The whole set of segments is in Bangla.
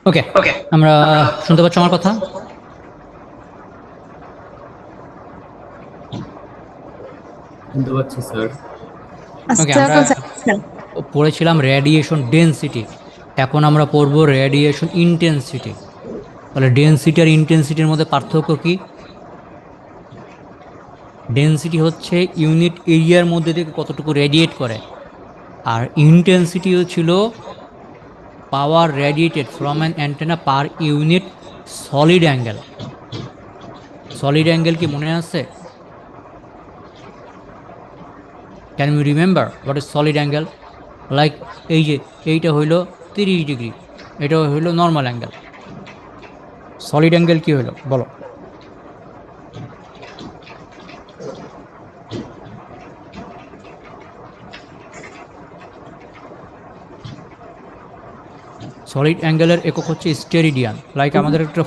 ওকে, আমরা শুনতে পাচ্ছ আমার কথা? শুনতে পাচ্ছি স্যার। ওকে, আচ্ছা আমরা এখন স্যার। পড়েছিলাম রেডিয়েশন ডেনসিটি, এখন আমরা পড়ব রেডিয়েশন ইন্টেন্সিটি। তাহলে ডেনসিটি আর ইন্টেন্সিটির মধ্যে পার্থক্য কি? ডেনসিটি হচ্ছে ইউনিট এরিয়ার মধ্যে থেকে কতটুকু রেডিয়েট করে, আর ইন্টেন্সিটি ছিল power radiated from an antenna per unit solid angle. Solid angle কি মনে আছে? Can you remember what is solid angle? Like এই যে এইটা হইল 30 ডিগ্রি, এটা হইল নর্মাল অ্যাঙ্গেল। সলিড অ্যাঙ্গেল কি হইল বলো? সলিড অ্যাঙ্গেলের একক হচ্ছে স্টেরিডিয়ান। লাইক আমাদের একটা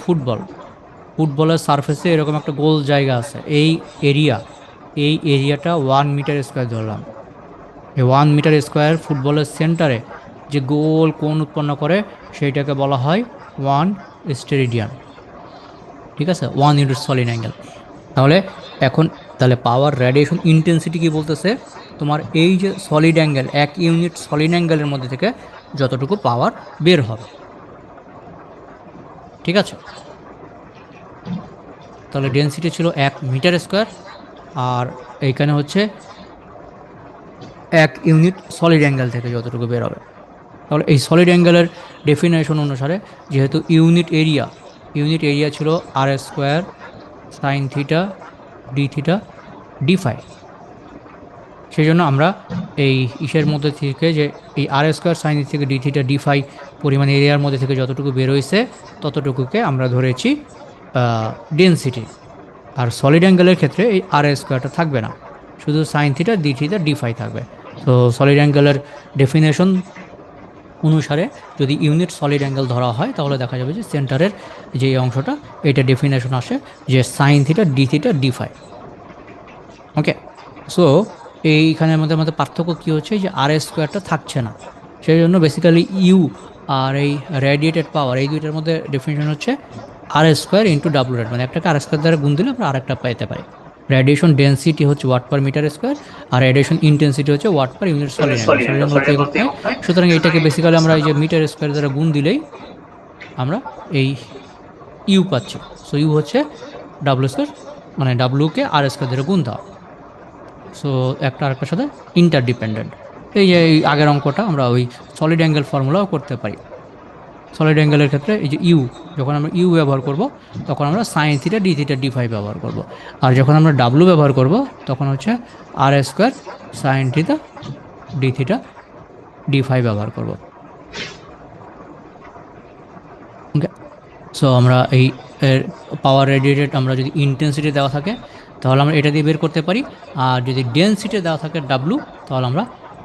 ফুটবলের সারফেসে এরকম একটা গোল জায়গা আছে, এরিয়া এই এরিয়াটা 1 মিটার স্কোয়ার ধরলাম। এই 1 মিটার স্কোয়ার ফুটবলের সেন্টারে যে গোল কোণ উৎপন্ন করে সেইটাকে বলা হয় 1 স্টেরিডিয়ান। ঠিক আছে, 1 ইউনিট সলিড অ্যাঙ্গেল। তাহলে এখন তাহলে পাওয়ার রেডিয়েশন ইন্টেন্সিটি কি বলতেছে? তোমার এই যে সলিড অ্যাঙ্গেল, 1 ইউনিট সলিড অ্যাঙ্গেলের মধ্যে থেকে যতটুকু পাওয়ার বের হবে। ঠিক আছে, তাহলে ডেন্সিটি ছিল 1 মিটার স্কোয়ার, আর এইখানে হচ্ছে 1 ইউনিট সলিড অ্যাঙ্গেল থেকে যতটুকু বের হবে। তাহলে এই সলিড অ্যাঙ্গেলের ডেফিনেশন অনুসারে, যেহেতু ইউনিট এরিয়া ছিল r² sine theta D theta D phi, সেই জন্য আমরা এই ইসের মধ্যে থেকে যে এই r² সাইন থেকে ডি থিটা ডি ফাই পরিমাণ এরিয়ার মধ্যে থেকে যতটুকু বের হয়েছে ততটুকুকে আমরা ধরেছি ডেনসিটি। আর সলিড অ্যাঙ্গেলের ক্ষেত্রে এই r² থাকবে না, শুধু sine theta D theta D phi থাকবে। তো সলিড অ্যাঙ্গেলের ডেফিনেশন অনুসারে যদি ইউনিট সলিড অ্যাঙ্গেল ধরা হয় তাহলে দেখা যাবে যে সেন্টারের যে অংশটা, এটা ডেফিনেশন আসে যে সাইন থিটা ডি ফাই। ওকে, সো এইখানের মধ্যে আমাদের পার্থক্য কী হচ্ছে, যে r² থাকছে না, সেই জন্য বেসিক্যালি ইউ আর এই রেডিয়েটেড পাওয়ার এই দুইটার মধ্যে ডেফিনেশন হচ্ছে r² × W, মানে একটাকে r² দ্বারা গুণ দিলে আমরা আরেকটা পেতে পারি। রেডিয়েশন ডেন্সিটি হচ্ছে ওয়াট পার মিটার স্কোয়ার, আর রেডিয়েশন ইন্টেন্সিটি হচ্ছে watt per unit solid angle. Solid angle তো একক নয়, সুতরাং এটাকে বেসিক্যালি আমরা এই যে মিটার স্কোয়ার দ্বারা গুণ দিলেই আমরা এই ইউ পাচ্ছি। সো ইউ হচ্ছে W², মানে ডাব্লুকে r² দ্বারা গুণ দেওয়া। সো একটা আরেকটার সাথে ইন্টারডিপেন্ডেন্ট। এই যে এই আগের অঙ্কটা আমরা ওই সলিড অ্যাঙ্গেল ফর্মুলাও করতে পারি। সলিড অ্যাঙ্গেলের ক্ষেত্রে এই যে ইউ, যখন আমরা ইউ ব্যবহার করব তখন আমরা সাইন থিটা ডি ফাই ব্যবহার করব, আর যখন আমরা ডাব্লু ব্যবহার করব তখন হচ্ছে r² sine theta D phi ব্যবহার করব। ওকে, সো আমরা এই পাওয়ার রেডিয়েটেড আমরা যদি ইন্টেন্সিটি দেওয়া থাকে তাহলে আমরা এটা দিয়ে বের করতে পারি, আর যদি ডেন্সিটি দেওয়া থাকে ডাব্লু তাহলে আমরা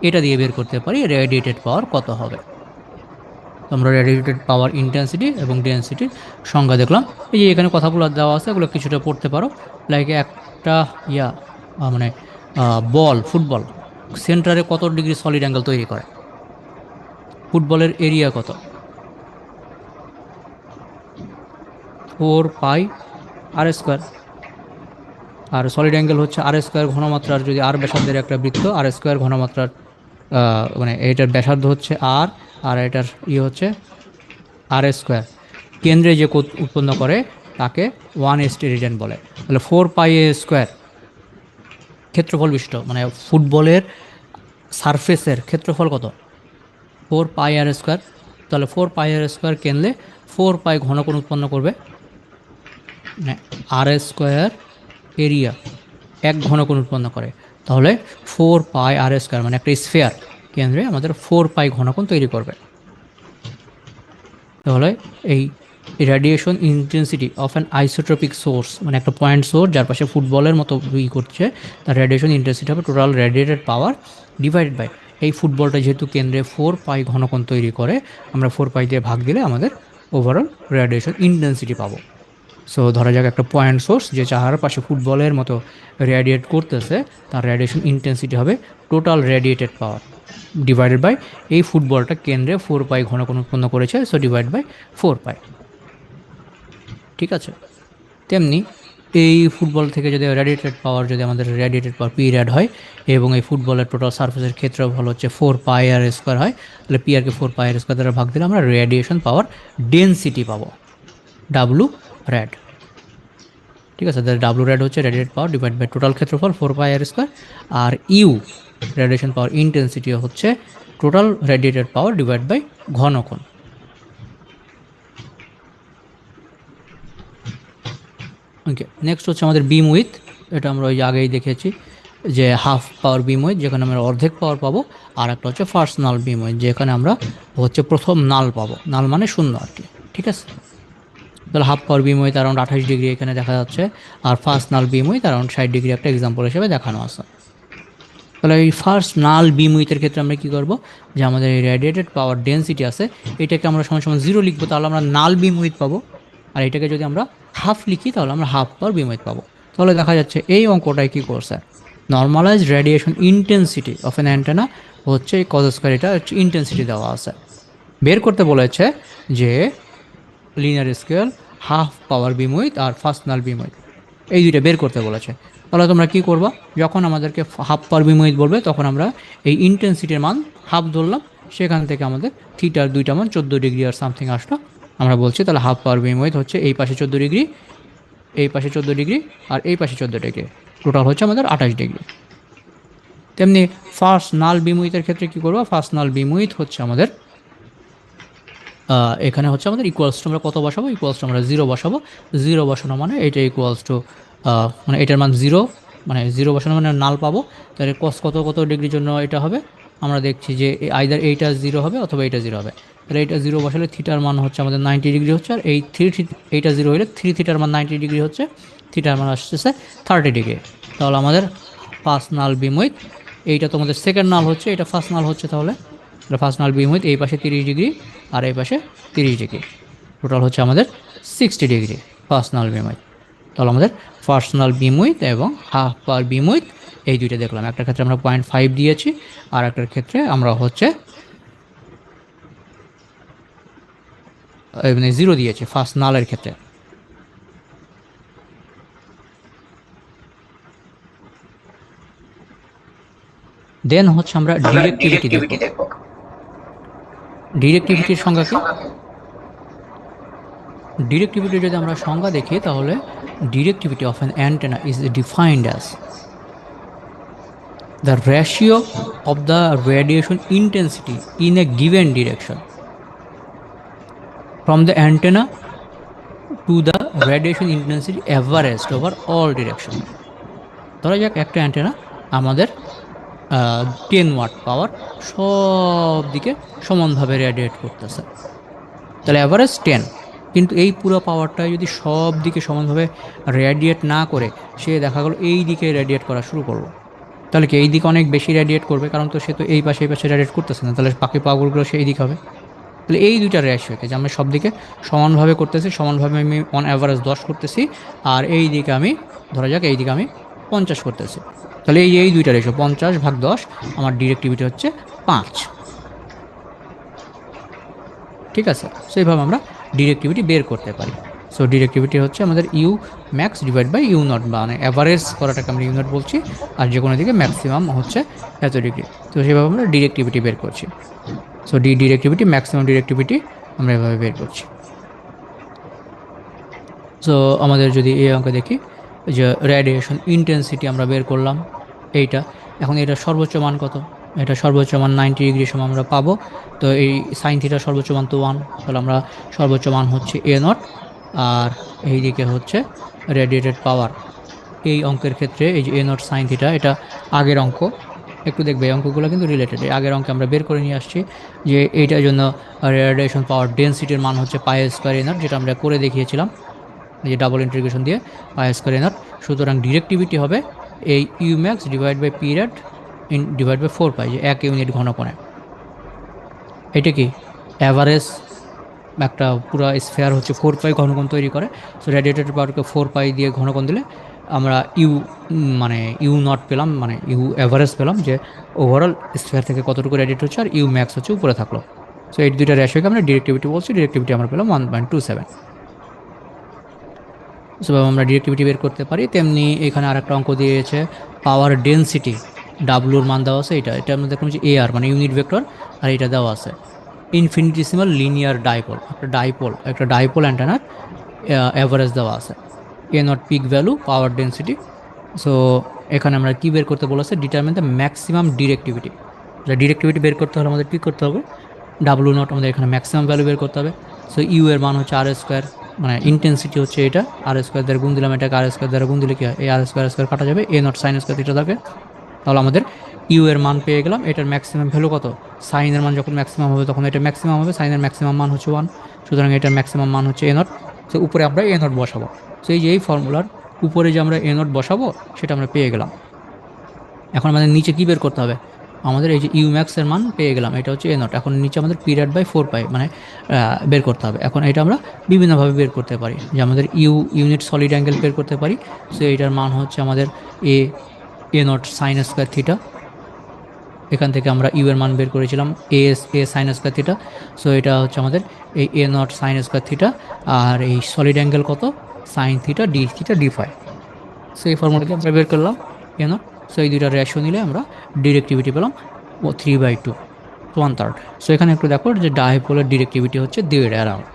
এটা দিয়ে বের করতে পারি রেডিয়েটেড পাওয়ার কত হবে। তো আমরা রেডিয়েটেড পাওয়ার ইন্টেন্সিটি এবং ডেন্সিটির সংজ্ঞা দেখলাম। এই যে এখানে কথাগুলো দেওয়া আছে এগুলো কিছুটা পড়তে পারো। লাইক একটা মানে ফুটবল সেন্টারে কত ডিগ্রি সলিড অ্যাঙ্গেল তৈরি করে? ফুটবলের এরিয়া কত? 4πr²। আর সলিড অ্যাঙ্গেল হচ্ছে r² ঘনমাত্রার, যদি আর ব্যাসার্ধের একটা বৃত্ত r² ঘনমাত্রার, মানে এটার ব্যাসার্ধ হচ্ছে আর, আর এটার হচ্ছে r², কেন্দ্রে যে কোণ উৎপন্ন করে তাকে 1 স্টেরিডিয়ান বলে। তাহলে 4πa², ক্ষেত্রফল বিশিষ্ট মানে ফুটবলের সারফেসের ক্ষেত্রফল কত? 4πr²। তাহলে 4πr² কেন্দ্রে 4π ঘনকোণ উৎপন্ন করবে, মানে r² এরিয়া 1 ঘনকোণ উৎপন্ন করে। তাহলে 4πr², মানে একটা স্ফিয়ার কেন্দ্রে আমাদের 4π ঘনকোণ তৈরি করবে। তাহলে এই radiation intensity of an isotropic source, মানে একটা পয়েন্ট সোর্স যার পাশে ফুটবলের মতো করছে, তার রেডিয়েশন ইন্টেন্সিটি হবে total radiated power divided by এই ফুটবলটা যেহেতু কেন্দ্রে 4π ঘনকোণ তৈরি করে, আমরা 4π দিয়ে ভাগ দিলে আমাদের ওভারঅল রেডিয়েশন ইন্টেন্সিটি পাবো। সো ধরা যাক একটা পয়েন্ট সোর্স যে চাহার পাশে ফুটবলের মতো রেডিয়েট করতেছে, তার রেডিয়েশন ইন্টেন্সিটি হবে total radiated power. Divided by এই ফুটবলটা কেন্দ্রে 4 পাই ঘনকোণ উৎপন্ন করেছে, সো ডিভাইড বাই 4 পাই। ঠিক আছে, তেমনি এই ফুটবল থেকে যদি রেডিয়েটেড পাওয়ার, যদি আমাদের রেডিয়েটেড পাওয়ার পি র্যাড হয় এবং এই ফুটবলের টোটাল সার্ফেসের ক্ষেত্রফল হচ্ছে 4 পাই আর স্কোয়ার হয়, তাহলে পি আরকে 4 পাই আর স্কোয়ার দ্বারা ভাগ দিলে আমরা রেডিয়েশন পাওয়ার ডেনসিটি পাবো, ডাব্লু র্যাড। ঠিক আছে, তাহলে ডাব্লু র্যাড হচ্ছে radiated power divide by total ক্ষেত্রফল 4 পাই আর স্কোয়ার, আর ইউ রেডিয়েশন পাওয়ার ইন্টেন্সিটি হচ্ছে total radiated power divide by ঘনকোণ। ওকে, নেক্সট হচ্ছে আমাদের বিম উইথ। এটা আমরা ওই যে আগেই দেখেছি যে হাফ পাওয়ার বিম উইথ, যেখানে আমরা অর্ধেক পাওয়ার পাবো, আর একটা হচ্ছে ফার্স্ট নাল বিম উইথ, যেখানে আমরা হচ্ছে প্রথম নাল পাবো, নাল মানে শূন্য আর কি। ঠিক আছে, তাহলে half power beam with around 28 degree এখানে দেখা যাচ্ছে, আর first null beam with around 60 degree একটা এক্সাম্পল হিসেবে দেখানো আছে। তাহলে এই ফার্স্ট নাল বিম উইথের ক্ষেত্রে আমরা কী করবো, যে আমাদের এই রেডিয়েটেড পাওয়ার ডেন্সিটি আছে, এটাকে আমরা সমান সমান 0 লিখবো, তাহলে আমরা নাল বিম উইথ পাবো। আর এটাকে যদি আমরা হাফ লিখি তাহলে আমরা হাফ পাওয়ার বিম উইথ পাবো। তাহলে দেখা যাচ্ছে এই অঙ্কটায় কী করছে, normalise radiation intensity of N antenna হচ্ছে এই কজ স্কয়ার, এটা হচ্ছে ইন্টেন্সিটি দেওয়া আছে, বের করতে বলেছে যে linear scale, half power beam width আর ফার্স্ট নাল বিম উইথ, এই দুইটা বের করতে বলেছে। তাহলে তোমরা কী করবা, যখন আমাদেরকে হাফ পাওয়ার বিম উইথ বলবে তখন আমরা এই ইন্টেন্সিটির মান হাফ ধরলাম, সেখান থেকে আমাদের থিটার দুইটা মান 14 ডিগ্রি আর সামথিং আসলো। আমরা বলছি তাহলে হাফ পাওয়ার বিম উইথ হচ্ছে এই পাশে 14 ডিগ্রি, এই পাশে 14 ডিগ্রি, আর এই পাশে 14 ডিগ্রি, টোটাল হচ্ছে আমাদের 28 ডিগ্রি। তেমনি ফার্স্ট নাল বিম উইথের ক্ষেত্রে কী করবো, ফার্স্ট নাল বিম উইথ হচ্ছে আমাদের এখানে হচ্ছে আমাদের ইকুয়ালস টু আমরা কত বসাবো, ইকুয়ালস টু আমরা 0 বসাবো। 0 বসানো মানে এটা ইকুয়ালস টু মানে এটার মান 0, মানে 0 বসানো মানে নাল পাবো। তাহলে কস কত কত ডিগ্রির জন্য এটা হবে, আমরা দেখছি যে আইদার এইটা 0 হবে অথবা এইটা 0 হবে। তাহলে এটা 0 বসালে থিটার মান হচ্ছে আমাদের 90 ডিগ্রি হচ্ছে, আর এই এইটা 0 হলে 3 থিটার মান 90 ডিগ্রি হচ্ছে, থিটার মান আসতেছে 30 ডিগ্রি। তাহলে আমাদের ফার্স্ট নাল বিম উইথ, এইটা তোমাদের সেকেন্ড নাল হচ্ছে, এটা ফার্স্ট নাল হচ্ছে, তাহলে ফার্স্ট নাল বিম উইথ এই পাশে 30 ডিগ্রি আর এই পাশে 30 ডিগ্রি, টোটাল হচ্ছে আমাদের 60 degree first null beam with. তাহলে আমাদের ফার্স্ট নাল বিম উইথ এবং হাফ পাওয়ার বিম উইথ এই দুইটা দেখলাম, একটা ক্ষেত্রে আমরা 0.5 দিয়েছি, আর একটার ক্ষেত্রে আমরা হচ্ছে মানে 0 দিয়েছি ফার্স্ট নালের ক্ষেত্রে। দেন হচ্ছে আমরা ডিরেক্টিভিটি দেখব। ডিরেক্টিভিটির সংজ্ঞা কি? ডিরেক্টিভিটি যদি আমরা সংজ্ঞা দেখি তাহলে directivity of an antenna is defined as the ratio of the radiation intensity in a given direction from the antenna to the radiation intensity averaged over all direction। ধরা যাক একটা অ্যান্টেনা আমাদের 10 ওয়াট পাওয়ার সব দিকে সমানভাবে রেডিয়েট করতেছে, তাহলে অ্যাভারেজ 10, কিন্তু এই পুরো পাওয়ারটা যদি সব দিকে সমানভাবে রেডিয়েট না করে সে দেখা গেলো এই দিকে রেডিয়েট করা শুরু করলো, তাহলে কি এই দিকে অনেক বেশি রেডিয়েট করবে, কারণ তো সে তো এই পাশে রেডিয়েট করতেছে না, তাহলে বাকি পাওয়ারগুলো সেই দিকে হবে। তাহলে এই দুইটা রেশিওতে যে আমরা সব দিকে সমানভাবে করতেছি, সমানভাবে আমি অন অ্যাভারেজ 10 করতেছি, আর এই দিকে আমি ধরা যাক এই দিকে আমি 50 করতেছি, তাহলে এই দুইটা রেশিও 50/10 আমার ডিরেক্টিভিটি হচ্ছে 5। ঠিক আছে, সেইভাবে আমরা ডিরেক্টিভিটি বের করতে পারি। সো ডিরেক্টিভিটি হচ্ছে আমাদের U max divide by U naught, মানে অ্যাভারেজ করাটাকে আমরা ইউ নট বলছি, আর যে কোনো দিকে ম্যাক্সিমাম হচ্ছে এত ডিগ্রি, তো সেভাবে আমরা ডিরেক্টিভিটি বের করছি। সো ডিরেক্টিভিটি, ম্যাক্সিমাম ডিরেক্টিভিটি আমরা এভাবে বের করছি। সো আমাদের যদি এই অঙ্ক দেখি যে রেডিয়েশন ইন্টেন্সিটি আমরা বের করলাম এইটা, এখন এটা সর্বোচ্চ মান কত, এটা সর্বোচ্চ মান 90 ডিগ্রি সময় আমরা পাবো। তো এই সাইন থিটার সর্বোচ্চ মান তো 1, তাহলে আমরা সর্বোচ্চ মান হচ্ছে এ নট, আর এই দিকে হচ্ছে রেডিয়েটেড পাওয়ার। এই অঙ্কের ক্ষেত্রে এই যে এ নট সাইন থিটা, এটা আগের অঙ্ক, একটু দেখবে এই অঙ্কগুলো কিন্তু রিলেটেড, এই আগের অঙ্কে আমরা বের করে নিয়ে আসছি যে এইটার জন্য রেডিয়েশন পাওয়ার ডেন্সিটির মান হচ্ছে পাই স্কোয়ার এ নট, যেটা আমরা করে দেখিয়েছিলাম এই যে ডাবল ইন্টিগ্রেশন দিয়ে পাই স্কোয়ার এ নট। সুতরাং ডিরেক্টিভিটি হবে এই U max divide by period divide by 4 pi, যে 1 ইউনিট ঘনকোণে। এটা কি অ্যাভারেজ একটা পুরো স্ফেয়ার হচ্ছে 4 পাই ঘনকোণ তৈরি করে, সো রেডিয়েটেড পাওয়ারকে 4 পাই দিয়ে ঘনকোণ দিলে আমরা মানে ইউ নট পেলাম, মানে ইউ অ্যাভারেজ পেলাম, যে ওভারঅল স্ফিয়ার থেকে কতটুকু রেডিয়েট হচ্ছে, আর ইউ ম্যাক্স হচ্ছে উপরে থাকলো। সো এই দুইটা রেশিওকে আমরা ডিরেক্টিভিটি বলছি, ডিরেক্টিভিটি আমরা পেলাম 1.27। সেভাবে আমরা ডিরেক্টিভিটি বের করতে পারি। তেমনি এখানে আরেকটা অঙ্ক দিয়েছে, পাওয়ার ডেনসিটি, ডাব্লুর মান দেওয়া আছে, এটা আমরা দেখলাম যে এআর মানে ইউনিট ভেক্টর, আর এটা দেওয়া আছে ইনফিনিটিসিমাল লিনিয়ার ডাইপোল, একটা ডাইপোল অ্যান্টেনার অ্যাভারেজ দেওয়া আছে, a not peak value, power density. So এখানে আমরা কি বের করতে বলেছে, determine the maximum directivity. Directivity বের করতে হলে আমাদের কী করতে হবে, ডাব্লু নট আমাদের এখানে ম্যাক্সিমাম ভ্যালু বের করতে হবে। সো ইউ এর মান হচ্ছে আর স্কোয়ার, মানে ইন্টেন্সিটি হচ্ছে এটা, আর স্কোয়ার দ্বারা গুণ দিলাম, এটাকে আর স্কোয়ার দ্বারা গুণ দিলে কি হয়, এই আর স্কোয়ার কাটা যাবে, এ নট সাইন স্কোয়ার থিটা থাকে। তাহলে আমাদের ইউ এর মান পেয়ে গেলাম, এটার ম্যাক্সিমাম ভ্যালু কত, সাইনের মান যখন ম্যাক্সিমাম হবে তখন এটা ম্যাক্সিমাম হবে, সাইনের ম্যাক্সিমাম মান হচ্ছে 1, সুতরাং এটার ম্যাক্সিমাম মান হচ্ছে এ নট। তো উপরে আমরা এ নট বসাবো। তো এই যে এই ফর্মুলার উপরে যে আমরা এ নট বসাবো সেটা আমরা পেয়ে গেলাম। এখন আমাদের নিচে কি বের করতে হবে, আমাদের এই যে ইউ ম্যাক্সের মান পেয়ে গেলাম, এটা হচ্ছে এ নট। এখন নিচে আমাদের পিরিয়ড বাই 4 পাই মানে বের করতে হবে। এখন এটা আমরা বিভিন্নভাবে বের করতে পারি, যে আমাদের ইউনিট সলিড অ্যাঙ্গেল বের করতে পারি। সো এটার মান হচ্ছে আমাদের A A naught sine square theta. এখান থেকে আমরা ইউ এর মান বের করেছিলাম A sine square theta. So এটা হচ্ছে আমাদের এই A naught sine square theta, আর এই সলিড অ্যাঙ্গেল কত, sine theta D phi. So এই ফর্মুলাকে আমরা বের করলাম এ নট। সো এই দুইটা রেশিও নিলে আমরা ডিরেক্টিভিটি পেলাম 3/2, 1/3। সো এখানে একটু দেখো যে ডাইপোলার ডিরেক্টিভিটি হচ্ছে 1.5 অ্যারাউন্ড।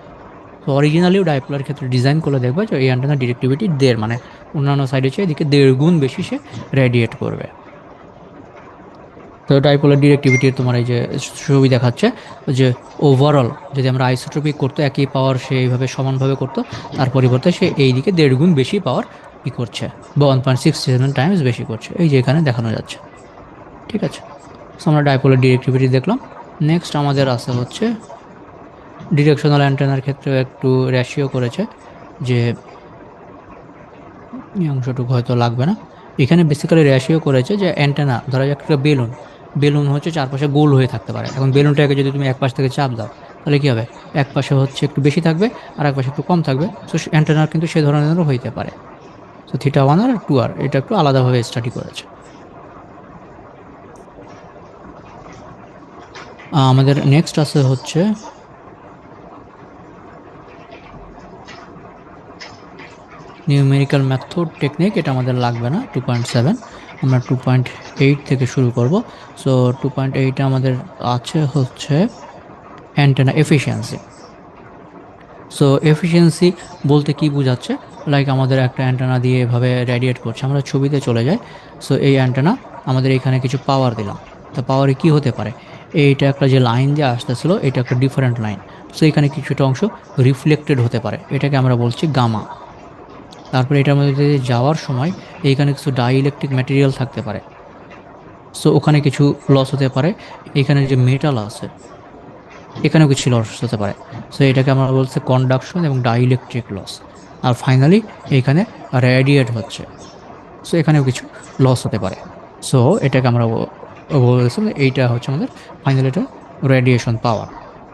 তো অরিজিনালিও ডাইপোলার ক্ষেত্রে ডিজাইন করলে দেখবে যে এই অ্যান্টেনা ডিরেক্টিভিটি 1.5, মানে অন্যান্য সাইডে চেয়ে এদিকে 1.5 গুণ বেশি সে রেডিয়েট করবে। তো ডাইপোলার ডিরেক্টিভিটির তোমার এই যে ছবি দেখাচ্ছে, যে ওভারঅল যদি আমরা আইসোট্রপিক করতো, একই পাওয়ার সে এইভাবে সমানভাবে করতো, তার পরিবর্তে সে এই দিকে 1.5 গুণ বেশি পাওয়ার ই করছে, বা 1.67 টাইমস বেশি করছে, এই যে এখানে দেখানো যাচ্ছে। ঠিক আছে, সো আমরা ডাইপোলার ডিরেক্টিভিটি দেখলাম। নেক্সট আমাদের আছে হচ্ছে ডিরেকশনাল অ্যান্টেনার ক্ষেত্রে একটু রেশিও করেছে, যে এই অংশটুকু হয়তো লাগবে না। এখানে বেসিক্যালি রেশিও করেছে যে অ্যান্টেনা, ধরা যাক একটা বেলুন, বেলুন হচ্ছে চারপাশে গোল হয়ে থাকতে পারে। এখন বেলুনটাকে যদি তুমি এক পাশ থেকে চাপ দাও, তাহলে কী হবে, এক পাশে হচ্ছে একটু বেশি থাকবে আর এক পাশে একটু কম থাকবে। সো অ্যান্টেনার কিন্তু সে ধরনেরও হইতে পারে। সো θ1 আর 2R এটা একটু আলাদাভাবে স্টাডি করেছে। আমাদের নেক্সট আছে হচ্ছে নিউমেরিক্যাল মেথড টেকনিক, এটা আমাদের লাগবে না, 2.7। আমরা 2.8 থেকে শুরু করব। সো 2.8 আমাদের আছে হচ্ছে অ্যান্টেনা এফিসিয়েন্সি। সো এফিসিয়েন্সি বলতে কি বোঝাচ্ছে, লাইক আমাদের একটা অ্যান্টেনা দিয়ে এভাবে রেডিয়েট করছে, আমরা ছবিতে চলে যাই। সো এই অ্যান্টেনা আমাদের এখানে কিছু পাওয়ার দিলাম, তো পাওয়ারে কি হতে পারে, এইটা একটা যে লাইন দিয়ে আসতেছিল এটা একটা ডিফারেন্ট লাইন। সো এখানে কিছুটা অংশ রিফ্লেক্টেড হতে পারে, এটাকে আমরা বলছি গামা। তারপরে এটার মধ্যে দিয়ে যাওয়ার সময় এইখানে কিছু ডাইইলেকট্রিক ম্যাটেরিয়াল থাকতে পারে, সো ওখানে কিছু লস হতে পারে। এখানে যে মেটাল আছে এখানেও কিছু লস হতে পারে। সো এটাকে আমরা বলছি কন্ডাকশন এবং ডাইইলেকট্রিক লস। আর ফাইনালি এখানে রেডিয়েট হচ্ছে, সো এখানেও কিছু লস হতে পারে। সো এটাকে আমরা বলছিলাম যে এইটা হচ্ছে আমাদের ফাইনালি এটা রেডিয়েশন পাওয়ার।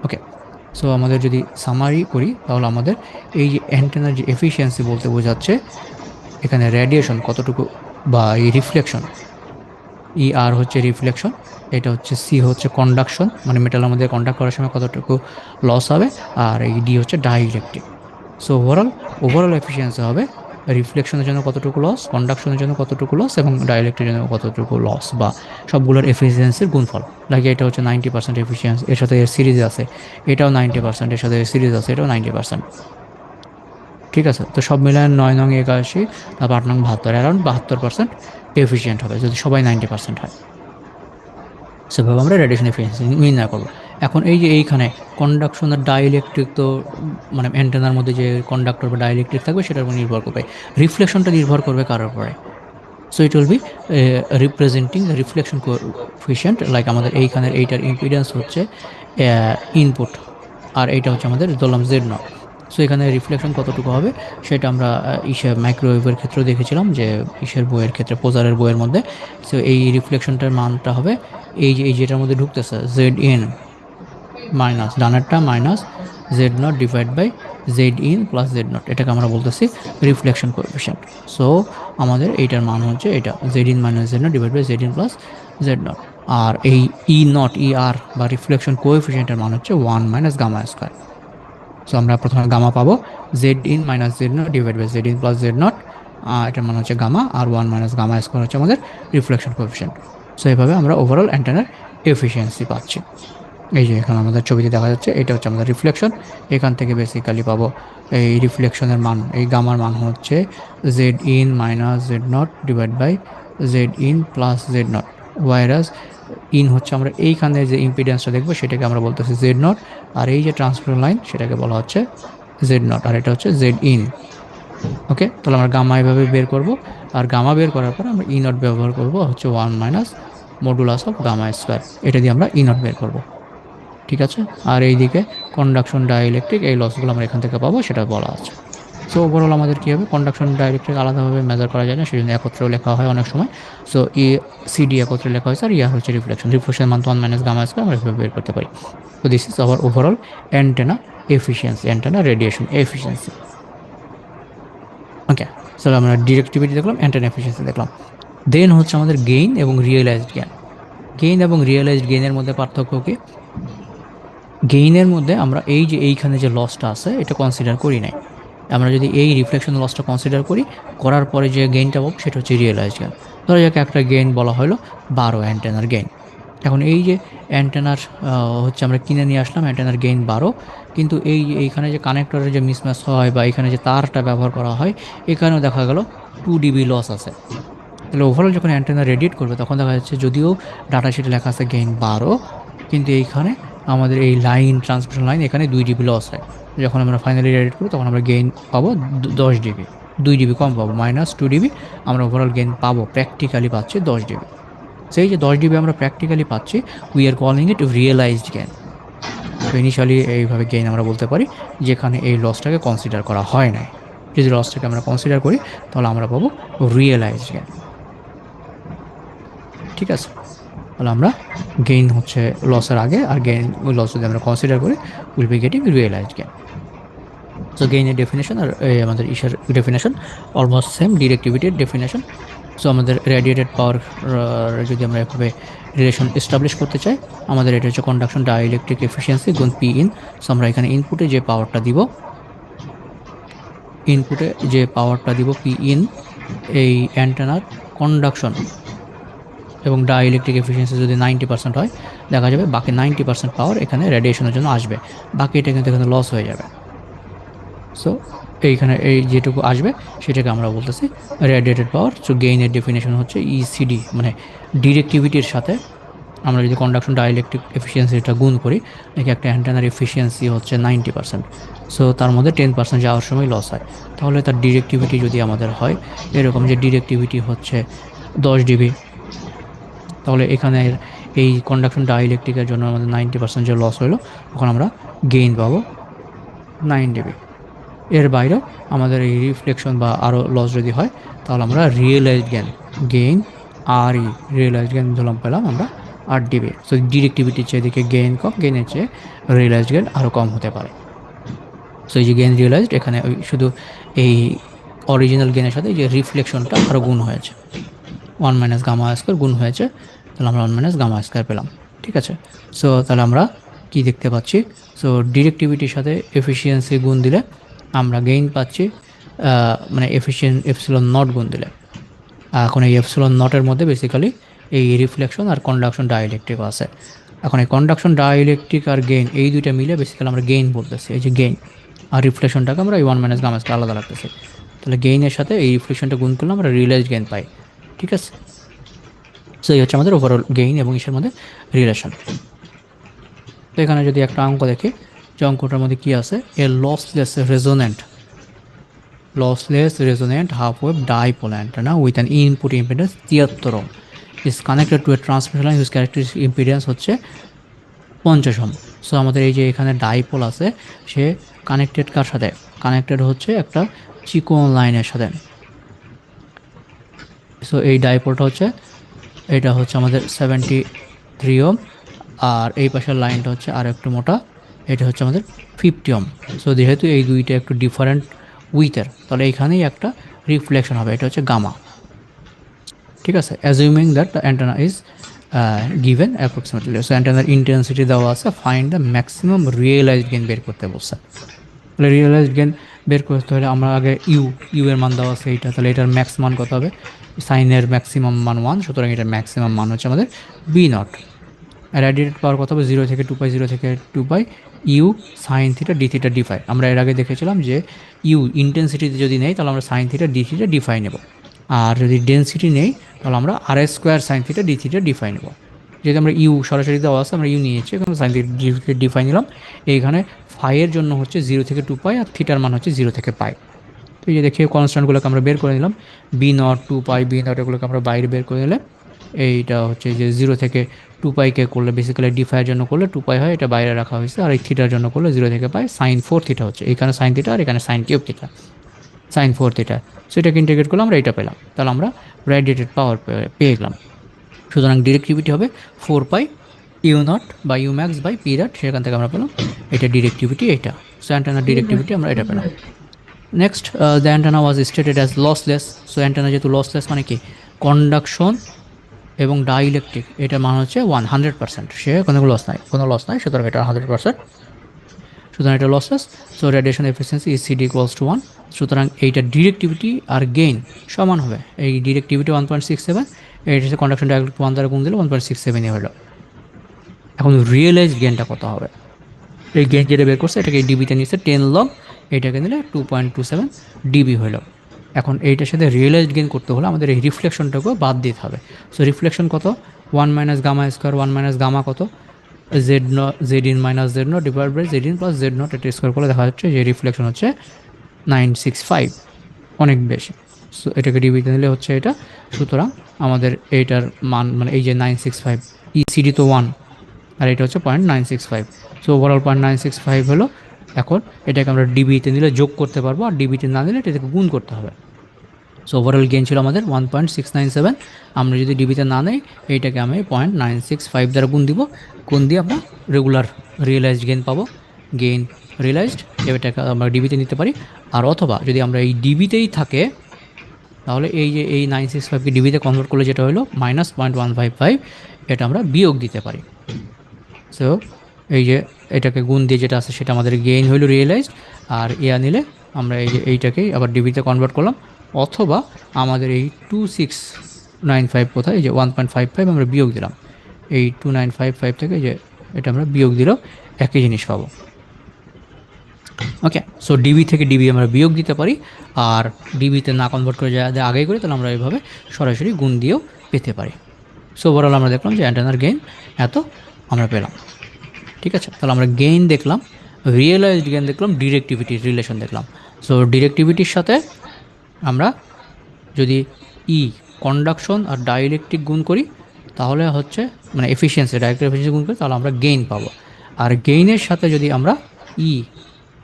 ওকে, সো আমাদের যদি সামারি করি তাহলে আমাদের এই যে অ্যান্টেনার যে এফিসিয়েন্সি বলতে বোঝাচ্ছে এখানে রেডিয়েশন কতটুকু, বা এই রিফ্লেকশন, ই আর হচ্ছে রিফ্লেকশন, এটা হচ্ছে সি হচ্ছে কন্ডাকশন, মানে মেটাল আমাদের কন্ডাক্ট করার সময় কতটুকু লস হবে, আর এই ডি হচ্ছে ডাইইলেকট্রিক। সো ওভারঅল এফিসিয়েন্সি হবে রিফ্লেকশনের জন্য কতটুকু লস, কন্ডাকশনের জন্য কতটুকু লস এবং ডাইইলেকট্রিকের জন্য কতটুকু লস, বা সবগুলোর এফিসিয়েন্সির গুণফল। লাগে এটা হচ্ছে 90% এফিসিয়েন্সি, এর সাথে এর সিরিজ আছে, এটাও 90%, এর সাথে এর সিরিজ আছে, এটাও 90%। ঠিক আছে, তো সব মিলায় 9 নং 81, তারপর 8 নং 72, অ্যারাউন্ড 72% এফিসিয়েন্ট হবে যদি সবাই 90% হয়। সেভাবে আমরা রেডিয়েশন এফিসিয়েন্সি নির্ণয় করবো। এখন এই যে এইখানে কন্ডাকশন আর ডাইইলেকট্রিক, তো মানে অ্যান্টেনার মধ্যে যে কন্ডাক্টর বা ডাইইলেকট্রিক থাকবে সেটার উপর নির্ভর করবে, রিফ্লেকশনটা নির্ভর করবে কার উপরে। So it will be representing the reflection coefficient, like আমাদের এইখানের এইটার ইম্পিডেন্স হচ্ছে ইনপুট, আর এইটা হচ্ছে আমাদের ধরলাম Z0। সো এখানে রিফ্লেকশন কতটুকু হবে সেটা আমরা মাইক্রোওয়েভের ক্ষেত্রেও দেখেছিলাম, যে বইয়ের ক্ষেত্রে পোজারের বইয়ের মধ্যে। সো এই রিফ্লেকশনটার মানটা হবে এই যেটার মধ্যে ঢুকতেছে ZN, মাইনাস ডানেরটা minus Z naught divide by Z in plus Z naught, এটাকে আমরা বলতেছি রিফ্লেকশন কোএফিসিয়েন্ট। সো আমাদের এইটার মান হচ্ছে এটা Z in minus Z naught divide by Z in plus Z naught. আর এই ই নট ই আর বা রিফ্লেকশন কোএফিসিয়েন্টের মান হচ্ছে 1 - গামা স্কোয়ার। সো আমরা প্রথমে গামা পাবো Z in minus Z naught divide by Z in plus Z naught, এটার মান হচ্ছে গামা, আর 1 - গামা স্কোয়ার হচ্ছে আমাদের রিফ্লেকশন কোএফিসিয়েন্ট। সো এইভাবে আমরা ওভারঅল অ্যান্টেনার এফিসিয়েন্সি পাচ্ছি। এই যে এখানে আমাদের ছবিতে দেখা যাচ্ছে এটা হচ্ছে আমাদের রিফ্লেকশন। এখান থেকে বেসিক্যালি পাবো এই রিফ্লেকশনের মান, এই গামার মান হচ্ছে Z in minus Z naught divide by Z in plus Z naught, ওয়াইরাস ইন হচ্ছে আমরা এইখানে যে ইম্পিডেন্সটা দেখবো সেটাকে আমরা বলতেছি জেড নট, আর এই যে ট্রান্সমিশন লাইন সেটাকে বলা হচ্ছে জেড নট, আর এটা হচ্ছে জেড ইন। ওকে, তাহলে আমরা গামা এভাবে বের করব, আর গামা বের করার পর আমরা ই নট ব্যবহার করব হচ্ছে 1 - মডুলাস অফ গামা স্কোয়ার, এটা দিয়ে আমরা ই নট বের করব। ঠিক আছে, আর এইদিকে কন্ডাকশন ডাইইলেকট্রিক এই লসগুলো আমরা এখান থেকে পাবো সেটা বলা আছে। সো ওভারঅল আমাদের কী হবে, কন্ডাকশন ডাইইলেকট্রিক আলাদাভাবে মেজার করা যায় না, সেই জন্য একত্রেও লেখা হয় অনেক সময়। সো ই সিডি একত্রে লেখা হয়েছে, আর ইয়ার হচ্ছে রিফ্লেকশন, রিফ্লেকশন মান 1 - গামা স্কোয়ার আমরা এভাবে বের করতে পারি। তো this is our overall antenna efficiency, antenna radiation efficiency. Okay, so আমরা ডিরেক্টিভিটি দেখলাম, অ্যান্টেনা এফিসিয়েন্সি দেখলাম। দেন হচ্ছে আমাদের গেইন এবং রিয়েলাইজড গেইন। গেইন এবং রিয়েলাইজড গেইনের মধ্যে পার্থক্য কি? গেইনের মধ্যে আমরা এই যে এইখানে যে লসটা আছে এটা কনসিডার করি নাই। আমরা যদি এই রিফ্লেকশন লসটা কনসিডার করি, করার পরে যে গেইনটা পাবো সেটা হচ্ছে রিয়েলাইজ গেইন। ধরো যাকে একটা গেইন বলা হলো 12 অ্যান্টেনার গেইন। এখন এই যে অ্যান্টেনার হচ্ছে আমরা কিনে নিয়ে আসলাম অ্যান্টেনার গেইন 12, কিন্তু এই যে এইখানে যে কানেক্টরের যে মিসম্যাচ হয় বা এখানে যে তারটা ব্যবহার করা হয় এখানেও দেখা গেল 2 dB লস আছে। তাহলে ওভারঅল যখন অ্যান্টেনা রেডিয়েট করবে তখন দেখা যাচ্ছে যদিও ডাটা শিটে লেখা আছে গেইন 12, কিন্তু এইখানে আমাদের এই লাইন ট্রান্সমিশন লাইন এখানে 2 dB লস হয়। যখন আমরা ফাইনালি রেডিয়েট করি তখন আমরা গেইন পাবো 10 dB, 2 dB কম পাবো, -2 dB। আমরা ওভারঅল গেইন পাবো, প্র্যাকটিক্যালি পাচ্ছি 10 dB। সেই যে 10 dB আমরা প্র্যাকটিক্যালি পাচ্ছি, we are calling it realized gain. তো ইনিশিয়ালি এইভাবে গেইন আমরা বলতে পারি যেখানে এই লসটাকে কনসিডার করা হয় নাই। যদি লসটাকে আমরা কনসিডার করি তাহলে আমরা পাবো রিয়েলাইজড গেইন। ঠিক আছে, তাহলে আমরা গেইন হচ্ছে লসের আগে, আর গেইন ওই লস যদি আমরা কনসিডার করি will be getting realized gain. So গেইনের ডেফিনেশন আর আমাদের ইসের ডেফিনেশন অলমোস্ট সেম, ডিরেক্টিভিটির ডেফিনেশন। সো আমাদের রেডিয়েটেড পাওয়ার যদি আমরা এভাবে রিলেশন এস্টাবলিশ করতে চাই, আমাদের এটা হচ্ছে কন্ডাকশন ডাইইলেকট্রিক এফিসিয়েন্সি গুণ পি ইন। সো আমরা এখানে ইনপুটে যে পাওয়ারটা দিব পি ইন, এই অ্যান্টেনার কন্ডাকশন এবং ডাইইলেকট্রিক এফিসিয়েন্সি যদি 90% হয়, দেখা যাবে বাকি 90% পাওয়ার এখানে রেডিয়েশনের জন্য আসবে, বাকি এটা কিন্তু এখানে লস হয়ে যাবে। সো এইখানে এই যেটুকু আসবে সেটাকে আমরা বলতেছি রেডিয়েটেড পাওয়ার। সো গেইনের ডেফিনেশন হচ্ছে ইসিডি, মানে ডিরেক্টিভিটির সাথে আমরা যদি কন্ডাকশন ডাইইলেকট্রিক এফিসিয়েন্সিটা গুণ করি, দেখি একটা অ্যান্টেনার এফিসিয়েন্সি হচ্ছে 90%। সো তার মধ্যে 10% যাওয়ার সময় লস হয়, তাহলে তার ডিরেক্টিভিটি যদি আমাদের হয় এরকম যে ডিরেক্টিভিটি হচ্ছে 10 dB, তাহলে এখানে এই কন্ডাকশন ডাইইলেকট্রিকের জন্য আমাদের 90% যে লস হলো, তখন আমরা গেইন পাবো 9 dB। এর বাইরেও আমাদের এই রিফ্লেকশন বা আরও লস যদি হয় তাহলে আমরা রিয়েলাইজড গেইন আর রিয়েলাইজড গেইন ধরলাম পেলাম আমরা 8 dB। সো ডিরেক্টিভিটির চেয়ে দিকে গেইন কম, গেইনের চেয়ে রিয়েলাইজড গেইন আরও কম হতে পারে। সো এই যে গেইন রিয়েলাইজড, এখানে শুধু এই অরিজিনাল গেইনের সাথে যে রিফ্লেকশনটা আরও গুণ হয়েছে, 1 - গামা স্কোয়ার গুণ হয়েছে, তাহলে আমরা 1 - গামা স্কোয়ার পেলাম। ঠিক আছে, সো তাহলে আমরা কি দেখতে পাচ্ছি, সো ডিরেক্টিভিটির সাথে এফিসিয়েন্সি গুণ দিলে আমরা গেইন পাচ্ছি, মানে এপসিলন নট গুণ দিলে। এখন এই এপসিলন নটের মধ্যে বেসিক্যালি এই রিফ্লেকশন আর কন্ডাকশন ডাইইলেকট্রিক আছে। এখন এই কন্ডাকশন ডাইইলেকট্রিক আর গেইন এই দুইটা মিলে বেসিক্যালি আমরা গেইন বলতেছি, এই যে গেইন, আর রিফ্লেকশনটাকে আমরা এই 1 - গামা স্কোয়ার আলাদা রাখতেছি। তাহলে গেইনের সাথে এই রিফ্লেকশনটা গুণ করলে আমরা রিয়েলাইজ গেইন পাই। ঠিক আছে, সো এই হচ্ছে আমাদের ওভারঅল গেইন এবং ইসের মধ্যে রিলেশন। তো এখানে যদি একটা অঙ্ক দেখি, যে অঙ্কটার মধ্যে কী আছে, এ lossless resonant half wave dipole antenna with an input impedance 73 ohm is connected to a transmission line whose characteristic impedance হচ্ছে 50 ohm। সো আমাদের এই যে এখানে ডাইপোল আছে, সে কানেক্টেড কার সাথে, কানেক্টেড হচ্ছে একটা চিকন লাইনের সাথে। সো এই ডাইপোলটা হচ্ছে, এটা হচ্ছে আমাদের 73 ohm, আর এই পাশের লাইনটা হচ্ছে আর একটু মোটা, এটা হচ্ছে আমাদের 50 ওহম। সো যেহেতু এই দুইটা একটু ডিফারেন্ট উইথের, তাহলে এইখানেই একটা রিফ্লেকশন হবে, এটা হচ্ছে গামা। ঠিক আছে, assuming that the antenna is given approximately. So অ্যান্টেনার ইন্টেন্সিটি দেওয়া আছে, find the maximum realized gain বের করতে বলছে। তাহলে রিয়েলাইজড গেইন বের করতে হলে আমরা আগে ইউ এর মান দেওয়া আছে এইটা, তাহলে এটার ম্যাক্স মান কত হবে? সাইনের ম্যাক্সিমাম মান 1, সুতরাং এটার ম্যাক্সিমাম মান হচ্ছে আমাদের বি নট। রেডিয়েটেড পাওয়ার কত হবে? 0 থেকে 2 পাই, 0 থেকে 2 pi U sine theta D theta D phi. আমরা এর আগে দেখেছিলাম যে ইউ ইন্টেন্সিটিতে যদি নেই তাহলে আমরা sine theta D theta D phi নেব, আর যদি ডেন্সিটি নেই তাহলে আমরা আর এস square sine theta D theta D phi নেব। যেহেতু আমরা ইউ সরাসরি দেওয়া আছে, আমরা ইউ নিয়েছি, এখানে sine theta D theta D phi নিলাম। এইখানে ফাইয়ের জন্য হচ্ছে 0 থেকে 2 পাই, আর থিটার মান হচ্ছে 0 থেকে পাই। তো এই যে দেখি কনস্ট্যান্টগুলোকে আমরা বের করে নিলাম, B naught 2 pi B naught এগুলোকে আমরা বাইরে বের করে নিলে এইটা হচ্ছে যে 0 থেকে 2 পাইকে করলে বেসিক্যালি ডি ফাইয়ের জন্য করলে 2 পাই হয়, এটা বাইরে রাখা হয়েছে। আর এই থিটার জন্য করলে 0 থেকে পাই সাইন 4 থিটা হচ্ছে, এখানে সাইন থিটা আর এখানে sine cube theta, sine 4 theta. সেটাকে ইন্টিগ্রেট করলে আমরা এটা পেলাম, তাহলে আমরা রেডিয়েটেড পাওয়ার পেয়ে গেলাম। সুতরাং ডিরেক্টিভিটি হবে 4 পাই ইউ নট বা U max by P dot, সেখান থেকে আমরা পেলাম এটা ডিরেক্টিভিটি, এটা। সো অ্যান্টেনার ডিরেক্টিভিটি আমরা এটা পেলাম। Next, the antenna was stated as lossless. So antenna যেহেতু লসলেস মানে কি, কন্ডাকশন এবং ডাইইলেকট্রিক এটার মান হচ্ছে 100%, সে কোনো লস নাই, সুতরাং এটা 100%, সুতরাং এটা lossless. So radiation efficiency is CD equals to 1। সুতরাং এইটা ডিরেক্টিভিটি আর গেইন সমান হবে। এই ডিরেক্টিভিটি 1.67, এইটা হচ্ছে কন্ডাকশন ডাইইলেকট্রিক 1 দ্বারা গুণ দিলে 1.67 হলো। এখন রিয়েলাইজ গেইনটা কত হবে? এই গেইন যেটা বের করছে এটাকে ডিবিতে নিচ্ছে 10 লগ, এইটাকে নিলে 2.27 ডিবি হলো। এখন এইটার সাথে রিয়েলাইজড গেইন করতে হলে আমাদের এই রিফ্লেকশনটাকেও বাদ দিতে হবে। সো রিফ্লেকশন কত? 1 minus gamma square, 1 minus gamma কত? Z in minus Z naught divide by Z in plus Z naught, এটা স্কোয়ার করলে দেখা যাচ্ছে যে রিফ্লেকশন হচ্ছে 965, অনেক বেশি। সো এটাকে ডিবিতে নিলে হচ্ছে এটা। সুতরাং আমাদের এইটার মান মানে এই যে 965, ইসিডি তো 1 আর এটা হচ্ছে 0.965, সো ওভারঅল 0.965 হলো। এখন এটাকে আমরা ডিবিতে নিলে যোগ করতে পারবো, আর ডিবিতে না নিলে এটাকে গুণ করতে হবে। সো ওভারঅল গেইন ছিল আমাদের 1.697। আমরা যদি ডিবিতে না নেই, এইটাকে আমি 0.965 দ্বারা গুণ দিব, গুণ দিয়ে আমরা রেগুলার রিয়েলাইজড গেইন পাবো। গেইন রিয়েলাইজড এটাকে আমরা ডিবিতে নিতে পারি। আর অথবা যদি আমরা এই ডিবিতেই থাকে, তাহলে এই যে এই 965কে ডিবিতে কনভার্ট করলে যেটা হলো -0.155, এটা আমরা বিয়োগ দিতে পারি। সো এই যে এটাকে গুণ দিয়ে যেটা আছে সেটা আমাদের গেইন হইল রিয়েলাইজড, আর ইয়া নিলে আমরা এই যে এইটাকেই আবার ডিবিতে কনভার্ট করলাম। অথবা আমাদের এই 2695 কোথায়, এই যে 1.55 আমরা বিয়োগ দিলাম, এই 2955 থেকে যে এটা আমরা বিয়োগ দিলেও একই জিনিস পাবো। ওকে, সো ডিবি থেকে ডিবি আমরা বিয়োগ দিতে পারি, আর ডিবিতে না কনভার্ট করে যা আগেই করি তাহলে আমরা এইভাবে সরাসরি গুণ দিয়েও পেতে পারি। সো ওভারঅল আমরা দেখলাম যে অ্যান্টেনার গেইন এত আমরা পেলাম। ঠিক আছে, তাহলে আমরা গেইন দেখলাম, রিয়েলাইজড গেইন দেখলাম, ডিরেক্টিভিটির রিলেশন দেখলাম। সো ডিরেক্টিভিটির সাথে আমরা যদি কন্ডাকশন আর ডাইইলেকট্রিক গুণ করি তাহলে হচ্ছে মানে এফিসিয়েন্সি, ডাইরেক্ট এফিসিয়েন্সি গুণ করি তাহলে আমরা গেইন পাবো। আর গেইনের সাথে যদি আমরা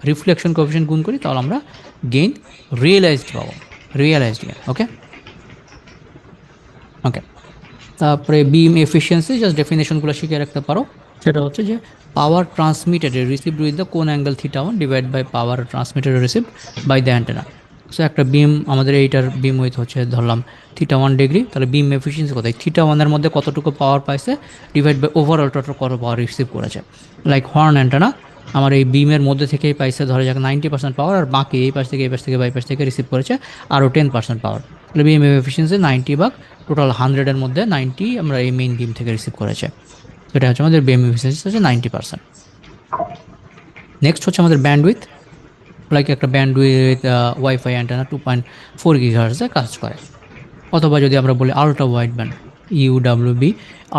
রিফ্লেকশন কোএফিসিয়েন্ট গুণ করি তাহলে আমরা গেইন রিয়েলাইজড পাবো, রিয়েলাইজড গেইন। ওকে ওকে, তারপরে বিম এফিসিয়েন্সি জাস্ট ডেফিনেশনগুলো শিখে রাখতে পারো। সেটা হচ্ছে যে power transmitted received with the কোন angle θ1 divide by power transmitted received by the antenna. So একটা বিম, আমাদের এইটার বিম উইথ হচ্ছে ধরলাম θ1 ডিগ্রি, তাহলে বিম এফিসিয়েন্সি কোথায় θ1 মধ্যে কতটুকু পাওয়ার পাইছে ডিভাইড বাই ওভারঅল টোটাল কত পাওয়ার রিসিভ করেছে। লাইক হর্ন অ্যান্টেনা আমার এই বিমের মধ্যে থেকেই পাইছে ধরে যাক 90% পাওয়ার, আর বাকি এই পাশ থেকে এই পাশ থেকে বাই পাশ থেকে রিসিভ করেছে আরও 10% পাওয়ার। তাহলে বিম এফিসিয়েন্সি 90 ভাগ টোটাল 100-এর মধ্যে 90 আমরা এই মেইন বিম থেকে রিসিভ করেছে। এটা হচ্ছে আমাদের বিম এফিসিয়েন্সি হচ্ছে 90%। নেক্সট হচ্ছে আমাদের ব্যান্ডউইথ, লাইক একটা ব্যান্ডউইথ ওয়াইফাই অ্যান্টেনা 2.4 গিগাহার্টজে কাজ করে। অথবা যদি আমরা বলি ultra wide band UWB,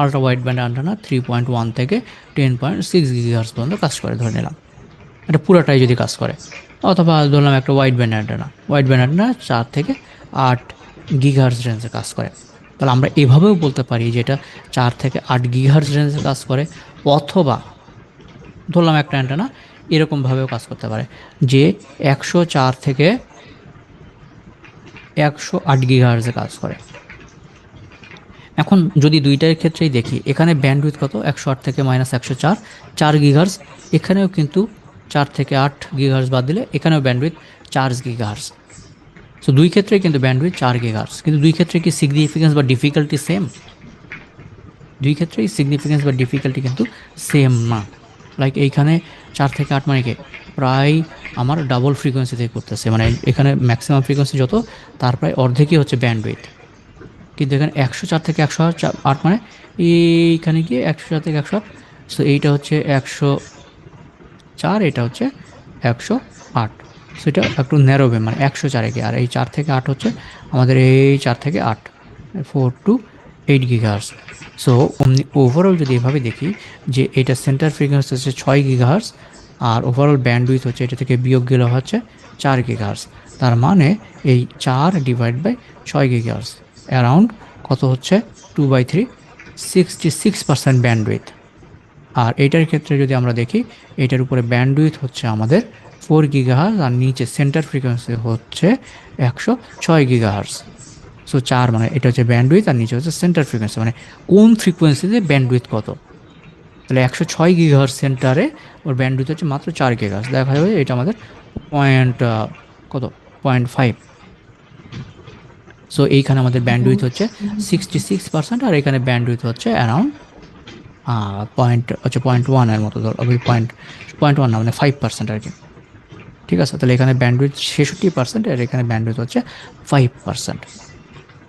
ultra wide band antenna 3.1 থেকে 10.6 গিগাহার্টজ পর্যন্ত কাজ করে ধরে নিলাম, এটা পুরোটাই যদি কাজ করে। অথবা ধরলাম একটা wide band antenna, wide band antenna 4 থেকে 8 গিগাহার্টজ রেঞ্জে কাজ করে। তাহলে আমরা এভাবেও বলতে পারি যে এটা 4 থেকে 8 গিগাহার্টজ রেঞ্জে কাজ করে। অথবা ধরলাম একটা অ্যান্টেনা এরকমভাবেও কাজ করতে পারে যে 104 থেকে 108 গিগাহার্টজে কাজ করে। এখন যদি দুইটার ক্ষেত্রেই দেখি, এখানে ব্যান্ডউইথ কত, 108 থেকে -104, 4 গিগাহার্স। এখানেও কিন্তু 4 থেকে 8 গিগাহার্স বাদ দিলে এখানেও ব্যান্ডউইথ 4 গিগাহার্স। সো দুই ক্ষেত্রেই কিন্তু ব্যান্ডউইথ 4 গিগাহার্স, কিন্তু দুই ক্ষেত্রে কি সিগনিফিকেন্স বা ডিফিকাল্টি সেম? দুই ক্ষেত্রেই সিগনিফিকেন্স বা ডিফিকাল্টি কিন্তু সেম না। লাইক এইখানে 4 থেকে 8 মানে কি প্রায় আমার ডাবল ফ্রিকোয়েন্সিতে করতেছে, মানে এখানে ম্যাক্সিমাম ফ্রিকোয়েন্সি যত তার প্রায় অর্ধেকই হচ্ছে ব্যান্ডউইথ। কিন্তু এখানে 104 থেকে 108 মানে এইখানে গিয়ে 104 থেকে 108। সো এইটা হচ্ছে 104, এটা হচ্ছে 108। সো এটা একটু ন্যারোবে, মানে 104-এ গিয়ে, আর এই 4 থেকে 8 হচ্ছে আমাদের এই 4 থেকে 8, 4 to 8 গিগাহার্স। সো ওভারঅল যদি এভাবে দেখি যে এটা সেন্টার ফ্রিকোয়েন্সি হচ্ছে 6 গিগাহার্স, আর ওভারঅল ব্যান্ডউইথ হচ্ছে এটা থেকে বিয়োগ গেলে হচ্ছে 4 গিগাহার্স। তার মানে এই 4/6 গিগাহার্স অ্যারাউন্ড কত হচ্ছে, 2/3, 66% ব্যান্ডউইথ। আর এইটার ক্ষেত্রে যদি আমরা দেখি, এটার উপরে ব্যান্ডউইথ হচ্ছে আমাদের 4 গিগাহার্স, আর নিচে সেন্টার ফ্রিকোয়েন্সি হচ্ছে 106 গিগাহার্স। সো 4 মানে এটা হচ্ছে ব্যান্ডউইথ, আর নিচে হচ্ছে সেন্টার ফ্রিকোয়েন্সি, মানে কোন ফ্রিকোয়েন্সিতে ব্যান্ডউইথ কত। তাহলে 106 গিগাহার্স সেন্টারে ওর ব্যান্ডউইথ হচ্ছে মাত্র 4 গিগাহার্স, দেখা যাবে এটা আমাদের পয়েন্ট কত, 0.5। সো এইখানে আমাদের ব্যান্ডউইথ হচ্ছে 66%, আর এখানে ব্যান্ডউইথ হচ্ছে অ্যারাউন্ড পয়েন্ট হচ্ছে 0.1-এর মতো, ধর পয়েন্ট 0.1 না, মানে 5% আর কি। ঠিক আছে, তাহলে এখানে ব্যান্ডউইথ 66%, আর এখানে ব্যান্ডউইথ হচ্ছে 5%।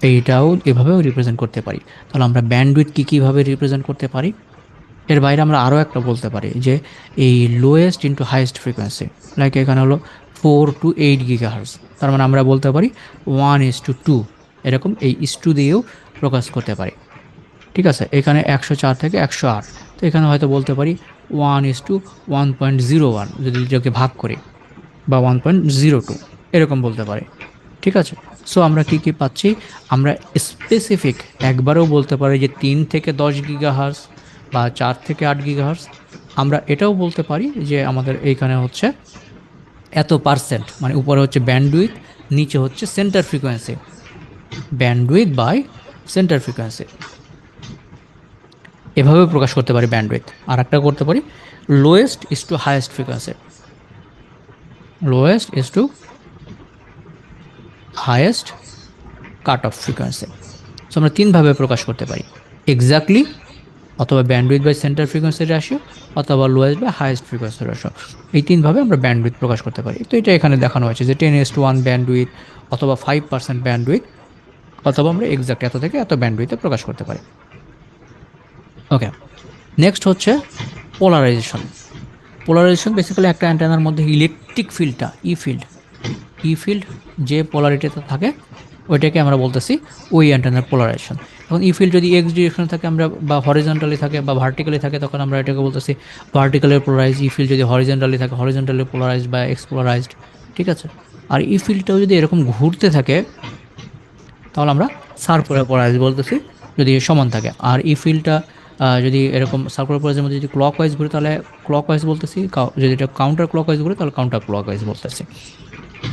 এইটাও এভাবেও রিপ্রেজেন্ট করতে পারি। তাহলে আমরা ব্যান্ডউইথ কীভাবে রিপ্রেজেন্ট করতে পারি? এর বাইরে আমরা আরও একটা বলতে পারি যে এই lowest into highest frequency, like এখানে হলো 4 to 8 গিগাহার্স, তার মানে আমরা বলতে পারি 1:2, এরকম এই ইস টু দিয়েও প্রকাশ করতে পারি। ঠিক আছে, এখানে 104 থেকে 108, তো এখানে হয়তো বলতে পারি 1:1.01, যদি এটাকে ভাগ করি, বা 1.02, এরকম বলতে পারি। ঠিক আছে, সো আমরা কি কি পাচ্ছি, আমরা স্পেসিফিক একবারও বলতে পারি যে 3 থেকে 10 গিগাহার্স বা 4 থেকে 8 গিগাহার্স। আমরা এটাও বলতে পারি যে আমাদের এইখানে হচ্ছে এত পার্সেন্ট, মানে উপরে হচ্ছে ব্যান্ডউইথ, নিচে হচ্ছে centre frequency, bandwidth by centre frequency, এভাবে প্রকাশ করতে পারি ব্যান্ডউইথ। আর একটা করতে পারি lowest is to highest frequency, lowest is to highest cut off frequency. So আমরা তিনভাবে প্রকাশ করতে পারি, এক্স্যাক্টলি, অথবা ব্যান্ডউইথ বাই সেন্টার ফ্রিকোয়েন্সির রেশিও, অথবা লোয়েস্ট বাই হাইয়েস্ট ফ্রিকোয়েন্সির রেশিও। এই তিনভাবে আমরা ব্যান্ডউইথ প্রকাশ করতে পারি। তো এটা এখানে দেখানো হয়েছে যে 10:1 ব্যান্ডউইথ, অথবা 5% ব্যান্ডউইথ, অথবা আমরা এক্স্যাক্ট এত থেকে এত ব্যান্ডউইথে প্রকাশ করতে পারি। ওকে, নেক্সট হচ্ছে পোলারাইজেশন। পোলারাইজেশন বেসিক্যালি একটা অ্যান্টেনার মধ্যে ইলেকট্রিক ফিল্ডটা, ই ফিল্ড যে পোলারিটিতে থাকে ওইটাকে আমরা বলতেছি ওই অ্যান্টেনার পোলারাইজেশন। এখন ই ফিল্ড যদি এক্স ডিরেকশনে থাকে আমরা, বা হরিজন্টালি থাকে বা ভার্টিক্যালি থাকে, তখন আমরা এটাকে বলতেছি ভার্টিক্যালি পোলারাইজ। ই ফিল্ড যদি হরিজন্টালি থাকে, হরিজন্টালি পোলারাইজড বা এক্স পোলারাইজড। ঠিক আছে, আর ই ফিল্ডটাও যদি এরকম ঘুরতে থাকে তাহলে আমরা সার্কুলার পোলারাইজ বলতেছি, যদি সমান থাকে। আর ই ফিল্ডটা যদি এরকম সার্কুলার পোলারাইজের মধ্যে যদি ক্লক ওয়াইজ ঘুরে তাহলে ক্লক ওয়াইজ বলতেছি, যদি এটা কাউন্টার ক্লক ওয়াইজ ঘুরে তাহলে কাউন্টার ক্লক ওয়াইজ বলতেছি।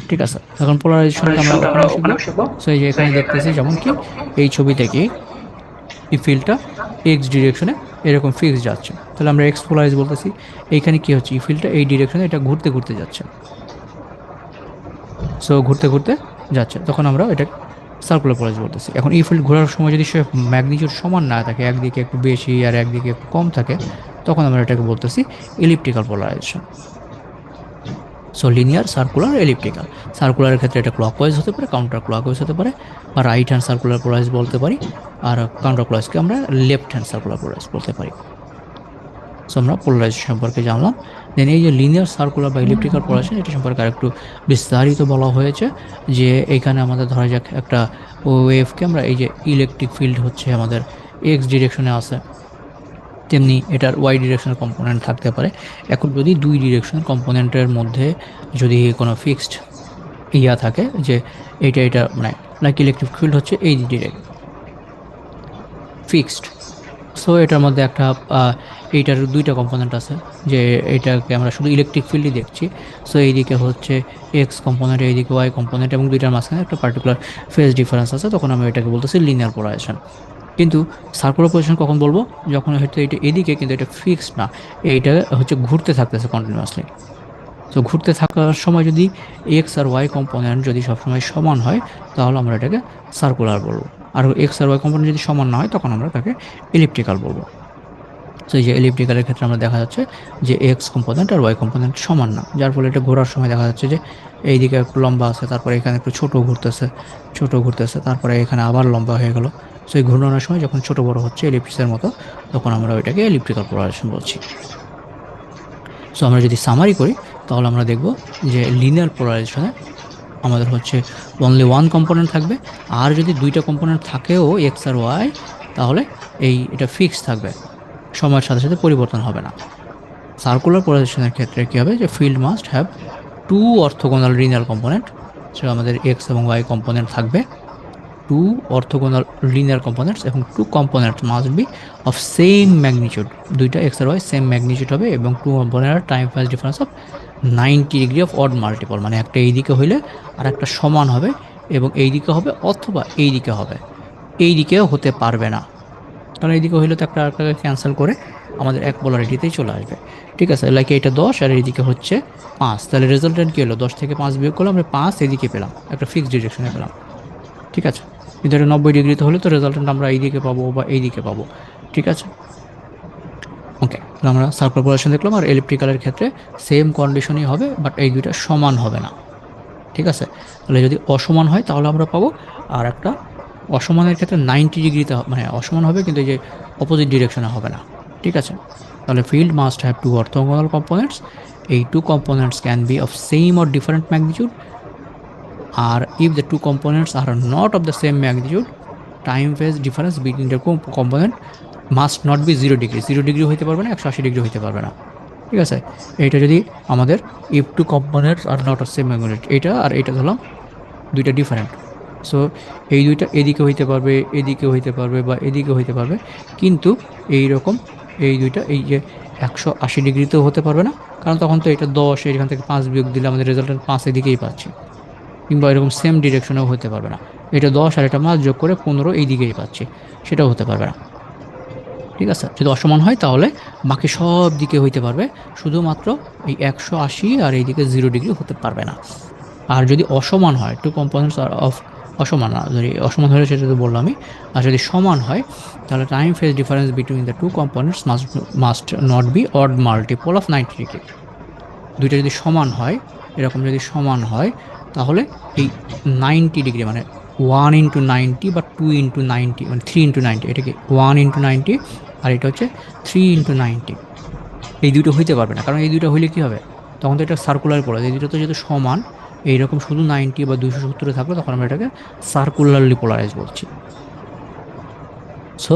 ঠিক আছে, এখন পোলারাইজেশনটা আমরা ওখানে শিখবো। সো এই যে এখানে দেখতেছি যেমন কি এই ছবি থেকে এই ফিল্ডটা এক্স ডিরেকশনে এরকম ফিক্স যাচ্ছে, তাহলে আমরা এক্স পোলারাইজ বলতেছি। এইখানে কি হচ্ছে, এই ফিল্ডটা এই ডিরেকশনে এটা ঘুরতে ঘুরতে যাচ্ছে, সো ঘুরতে ঘুরতে যাচ্ছে, তখন আমরা এটা সার্কুলার পোলারাইজ বলতেছি। এখন এই ফিল্ড ঘোরার সময় যদি সে ম্যাগনিটিউড সমান না থাকে, একদিকে একটু বেশি আর একদিকে একটু কম থাকে, তখন আমরা এটাকে বলতেছি elliptical polarization. So linear, circular, elliptical. সার্কুলারের ক্ষেত্রে এটা ক্লকওয়াইজ হতে পারে, কাউন্টার ক্লকওয়াইজ হতে পারে, বা রাইট হ্যান্ড সার্কুলার পোলারাইজ বলতে পারি, আর কাউন্টার ক্লকওয়াইজকে আমরা লেফট হ্যান্ড সার্কুলার পোলারাইজ বলতে পারি। সো আমরা পোলারাইজেশন সম্পর্কে জানলাম। দেন এই যে লিনিয়ার, সার্কুলার বা ইলেকট্রিক্যাল পোলারাইজেশন, এটা সম্পর্কে আরেকটু বিস্তারিত বলা হয়েছে যে এখানে আমাদের ধরা যাক একটা ওয়েভকে আমরা, এই যে ইলেকট্রিক ফিল্ড হচ্ছে আমাদের এক্স ডিরেকশনে আছে, তেমনি এটার ওয়াই ডিরেকশনের কম্পোনেন্ট থাকতে পারে। এখন যদি দুই ডিরেকশনের কম্পোনেন্টের মধ্যে যদি কোনো ফিক্সড ইয়া থাকে যে এটা মানে লাইক ইলেকট্রিক ফিল্ড হচ্ছে এই ডিরেক্ট ফিক্সড, সো এটার মধ্যে একটা এইটার দুইটা কম্পোনেন্ট আছে, যে এটাকে আমরা শুধু ইলেকট্রিক ফিল্ডই দেখছি। সো এইদিকে হচ্ছে এক্স কম্পোনেন্ট, এইদিকে ওয়াই কম্পোনেন্ট, এবং দুইটার মাঝখানে একটা পার্টিকুলার ফেজ ডিফারেন্স আছে, তখন আমরা এটাকে বলতেছি লিনিয়ার পোলারাইজেশন। কিন্তু সার্কুলার পজিশন কখন বলবো, যখন হয়তো এটা এদিকে কিন্তু এটা ফিক্সড না, এইটা হচ্ছে ঘুরতে থাকতেছে কন্টিনিউয়াসলি। তো ঘুরতে থাকার সময় যদি এক্স আর ওয়াই কম্পোনেন্ট যদি সবসময় সমান হয়, তাহলে আমরা এটাকে সার্কুলার বলবো। আর এক্স আর ওয়াই কম্পোনেন্ট যদি সমান না হয়, তখন আমরা তাকে এলিপ্টিক্যাল বলবো। তো এই যে এলিপ্টিক্যালের ক্ষেত্রে আমরা দেখা যাচ্ছে যে এক্স কম্পোনেন্ট আর ওয়াই কম্পোনেন্ট সমান না, যার ফলে এটা ঘোরার সময় দেখা যাচ্ছে যে এইদিকে একটু লম্বা আছে, তারপরে এখানে একটু ছোট ঘুরতেছে, ছোট ঘুরতেছে, তারপরে এখানে আবার লম্বা হয়ে গেল। তো এই ঘূর্ণনের সময় যখন ছোট বড় হচ্ছে এলিপ্সের মতো, তখন আমরা ওইটাকে এলিপ্টিক্যাল পোলারাইজেশন বলছি। সো আমরা যদি সামারি করি, তাহলে আমরা দেখব যে লিনিয়ার পোলারাইজেশনে আমাদের হচ্ছে অনলি ওয়ান কম্পোনেন্ট থাকবে। আর যদি দুইটা কম্পোনেন্ট থাকেও এক্স আর ওয়াই, তাহলে এটা ফিক্স থাকবে, সময়ের সাথে সাথে পরিবর্তন হবে না। সার্কুলার পোলারাইজেশনের ক্ষেত্রে কী হবে, যে field must have two orthogonal linear component. সেটা আমাদের এক্স এবং ওয়াই কম্পোনেন্ট থাকবে, টু অর্থোগোনাল লিনিয়ার কম্পোনেন্টস, এবং two components must be of same magnitude. দুইটা এক্স আর ওয়াই সেম ম্যাগনিটিউড হবে, এবং two component time phase difference of 90 degree of odd multiple, মানে একটা এইদিকে হইলে আর একটা সমান হবে, এবং এইদিকে হবে অথবা এইদিকে হবে, এইদিকেও হতে পারবে না, কারণ এইদিকে হইলে তো একটা আরেকটাকে ক্যান্সেল করে আমাদের এক পোলারিটিতেই চলে আসবে। ঠিক আছে, লাইক এটা 10 আর এইদিকে হচ্ছে 5, তাহলে রেজাল্টেন্ট কী হলো, 10 থেকে 5 বিয়োগ করলে আমরা 5 এদিকে পেলাম, একটা ফিক্সড ডিরেকশনে পেলাম। ঠিক আছে, কিন্তু এটা 90 ডিগ্রিতে হলে তো রেজাল্টেন্ট আমরা এইদিকে পাবো বা এইদিকে পাবো। ঠিক আছে, ওকে, তাহলে আমরা সার্কুলার পোলারাইজেশন দেখলাম। আর এলিপ্টিক্যালের ক্ষেত্রে সেম কন্ডিশনই হবে, বাট এই দুইটা সমান হবে না। ঠিক আছে, তাহলে যদি অসমান হয় তাহলে আমরা পাবো আর একটা, অসমানের ক্ষেত্রে 90 ডিগ্রিতে মানে অসমান হবে, কিন্তু এই যে অপোজিট ডিরেকশনে হবে না। ঠিক আছে, তাহলে field must have two orthogonal components, এই two components can be of same or different magnitude, আর if the two components are not of the same magnitude, time phase difference between the component must not be 0 degree. 0 degree হইতে পারবে না, 180 ডিগ্রি হইতে পারবে না। ঠিক আছে, এইটা যদি আমাদের if two components are not of same magnitude, এটা আর এটা ধরলাম দুইটা ডিফারেন্ট। সো এই দুইটা এদিকে হইতে পারবে, এদিকে হইতে পারবে, বা এদিকে হইতে পারবে, কিন্তু এই রকম এই দুইটা এই যে 180 ডিগ্রিতেও হতে পারবে না, কারণ তখন তো এটা 10, এখান থেকে 5 বিয়োগ দিলে আমাদের রেজাল্টেন্ট 5 এদিকেই পাচ্ছি। কিংবা এরকম সেম ডিরেকশনেও হতে পারবে না, এটা 10 আর এটা 5 যোগ করে 15 এই দিকেই পাচ্ছি, সেটাও হতে পারবে না। ঠিক আছে, যদি অসমান হয় তাহলে বাকি সব দিকে হইতে পারবে, শুধুমাত্র এই 180 আর এইদিকে 0 ডিগ্রি হতে পারবে না। আর যদি অসমান হয়, টু কম্পোনেন্টস আর অফ, অসমান না, যদি অসমান হলে সেটা তো বললামই। আর যদি সমান হয়, তাহলে time phase difference between the two components must not be odd multiple of 90 degree. দুইটা যদি সমান হয়, এরকম যদি সমান হয়, তাহলে এই 90 ডিগ্রি মানে 1 × 90 বা 2 × 90, মানে 3 × 90, এটা কি 1 × 90, আর এটা হচ্ছে 3 × 90, এই দুটো হইতে পারবে না, কারণ এই দুটো হইলে কী হবে, তখন তো এটা সার্কুলার পড়ে, এই দুটো তো যেহেতু সমান, এইরকম শুধু 90 বা 270 থাকলে তখন আমরা এটাকে সার্কুলারলি পোলারাইজ বলছি। সো